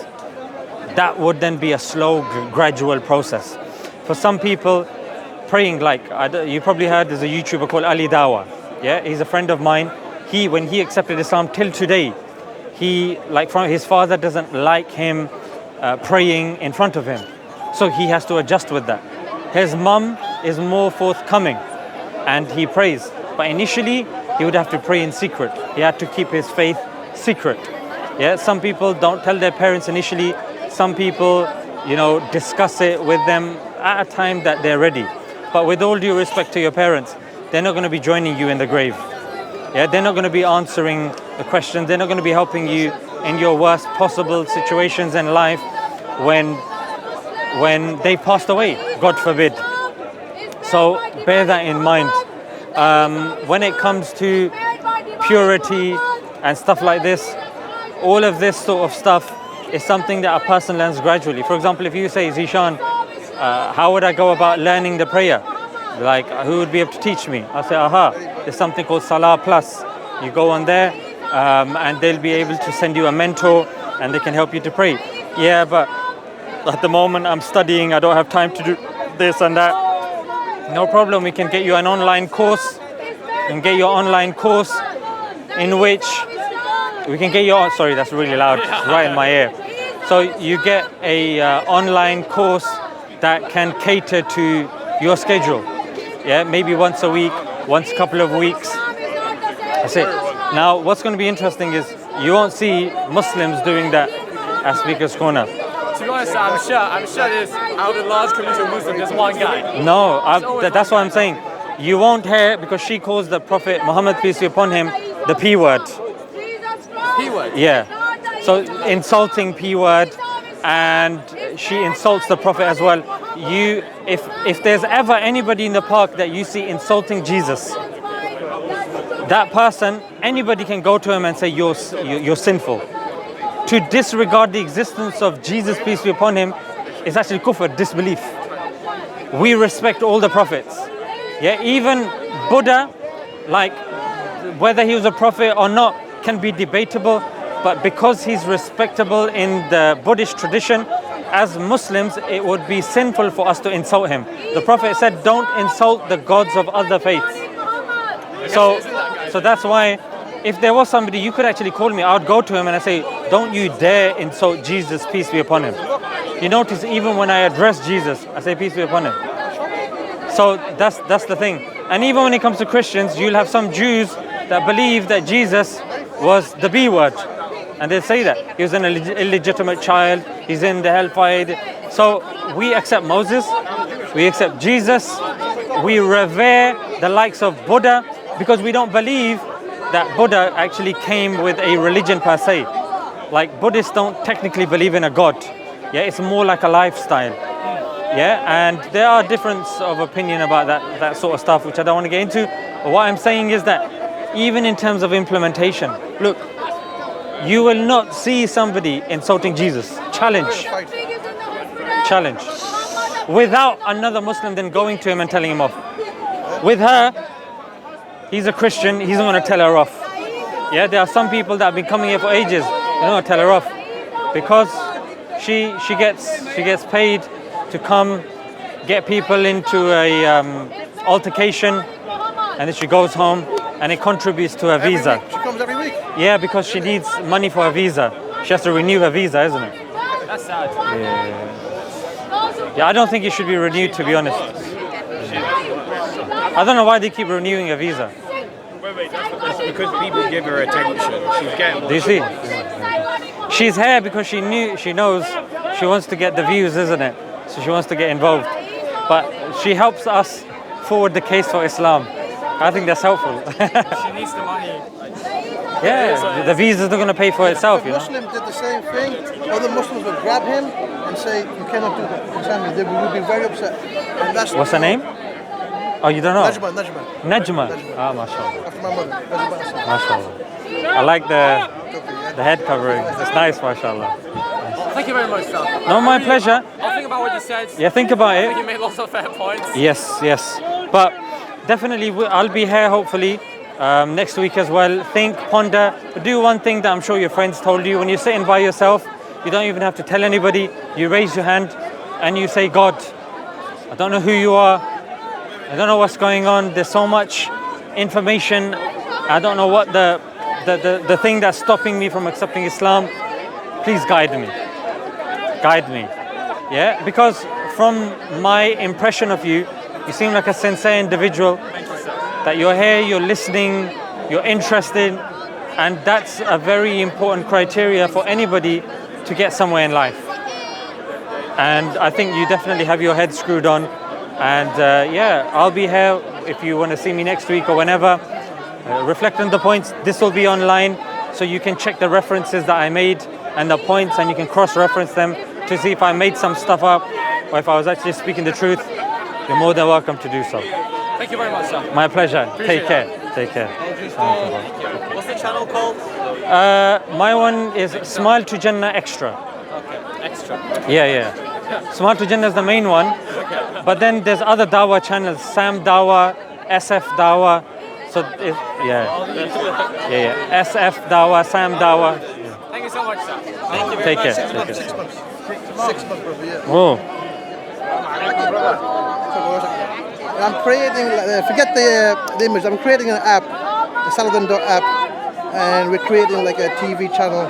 That would then be a slow, gradual process. For some people, praying you probably heard there's a YouTuber called Ali Dawah. Yeah, he's a friend of mine. When he accepted Islam till today, from his father doesn't like him praying in front of him. So he has to adjust with that. His mum is more forthcoming and he prays. But initially, he would have to pray in secret. He had to keep his faith secret. Yeah, some people don't tell their parents initially. Some people, discuss it with them at a time that they're ready. But with all due respect to your parents, they're not going to be joining you in the grave. Yeah, they're not going to be answering the questions. They're not going to be helping you in your worst possible situations in life when they passed away, God forbid. So bear that in mind. When it comes to purity and stuff like this, all of this sort of stuff is something that a person learns gradually. For example, if you say, Zishan, how would I go about learning the prayer? Who would be able to teach me? I'll say, there's something called Salah Plus. You go on there and they'll be able to send you a mentor and they can help you to pray. Yeah, but at the moment I'm studying, I don't have time to do this and that. No problem, we can get you an online course. We can get your online course in which we can get your, sorry, that's really loud, it's right in my ear. So you get a online course that can cater to your schedule. Yeah, maybe once a week, once a couple of weeks. That's it. Now, what's going to be interesting is you won't see Muslims doing that at Speaker's Corner. To be honest, I'm sure there's out of the large community of Muslims, there's one guy. No, that's what I'm saying. You won't hear, because she calls the Prophet Muhammad, peace be upon him, the P word. P word? Yeah. So insulting P word, and she insults the Prophet as well. If there's ever anybody in the park that you see insulting Jesus, that person, anybody can go to him and say, you're sinful. To disregard the existence of Jesus, peace be upon him, is actually kufr, disbelief. We respect all the prophets. Yeah, even Buddha, whether he was a prophet or not, can be debatable, but because he's respectable in the Buddhist tradition, as Muslims, it would be sinful for us to insult him. The Prophet said, don't insult the gods of other faiths. So that's why, if there was somebody, you could actually call me, I would go to him and I say, don't you dare insult Jesus, peace be upon him. You notice even when I address Jesus, I say, peace be upon him. So that's the thing. And even when it comes to Christians, you'll have some Jews that believe that Jesus was the B word. And they'll say that. He was an illegitimate child, he's in the hellfire. So we accept Moses, we accept Jesus, we revere the likes of Buddha, because we don't believe that Buddha actually came with a religion per se. Like Buddhists don't technically believe in a god. Yeah, it's more like a lifestyle. Yeah, and there are differences of opinion about that sort of stuff, which I don't want to get into. But what I'm saying is that even in terms of implementation, look, You will not see somebody insulting Jesus. Challenge. Challenge. Without another Muslim then going to him and telling him off. With her, he's a Christian, he's not going to tell her off. Yeah, there are some people that have been coming here for ages, they're not going to tell her off. Because she gets paid to come get people into a altercation, and then she goes home and it contributes to her visa. She comes every week. Yeah, because she needs money for her visa. She has to renew her visa, isn't it? That's sad. Yeah, I don't think it should be renewed, to be honest. I don't know why they keep renewing a visa. It's because people give her attention. She's getting. Do you see? She's here because she knows she wants to get the views, isn't it? So she wants to get involved. But she helps us forward the case for Islam. I think that's helpful. She needs the money. Yeah, the visa's not going to pay for itself, If you a know. Muslim did the same thing, other Muslims would grab him and say, you cannot do that. Exactly. They would be very upset. And that's What's her name? Oh, you don't know? Najma. Najma. Ah, mashallah. After my mother. Najma. Mashallah. I like the head covering. It's nice, mashallah. Thank you very much, sir. No, my pleasure. I'll think about what you said. Yeah, think about I think it. you made lots of fair points. Yes. But definitely, I'll be here hopefully next week as well. Think, ponder, do one thing that I'm sure your friends told you. When you're sitting by yourself, you don't even have to tell anybody. You raise your hand and you say, God, I don't know who you are. I don't know what's going on. There's so much information. I don't know what the thing that's stopping me from accepting Islam. Please guide me. Guide me. Yeah? Because from my impression of you, you seem like a sincere individual. That you're here, you're listening, you're interested, and that's a very important criteria for anybody to get somewhere in life. And I think you definitely have your head screwed on. And yeah, I'll be here if you want to see me next week or whenever. Reflect on the points. This will be online, so you can check the references that I made and the points, and you can cross-reference them to see if I made some stuff up or if I was actually speaking the truth. You're more than welcome to do so. Thank you very much, sir. My pleasure. Appreciate Take care. What's the channel called? My one is Smile2jannah Extra. Okay, extra. Yeah. Smile2jannah is the main one. But then there's other dawah channels, sfdawah, sfdawah. So yeah. sfdawah, sfdawah. Thank you so much, sir. Thank you very Take much. care. 6 months. 6 months, brother, yeah. Whoa. I'm creating, forget the image, I'm creating an app, the Saladan app, and we're creating like a TV channel.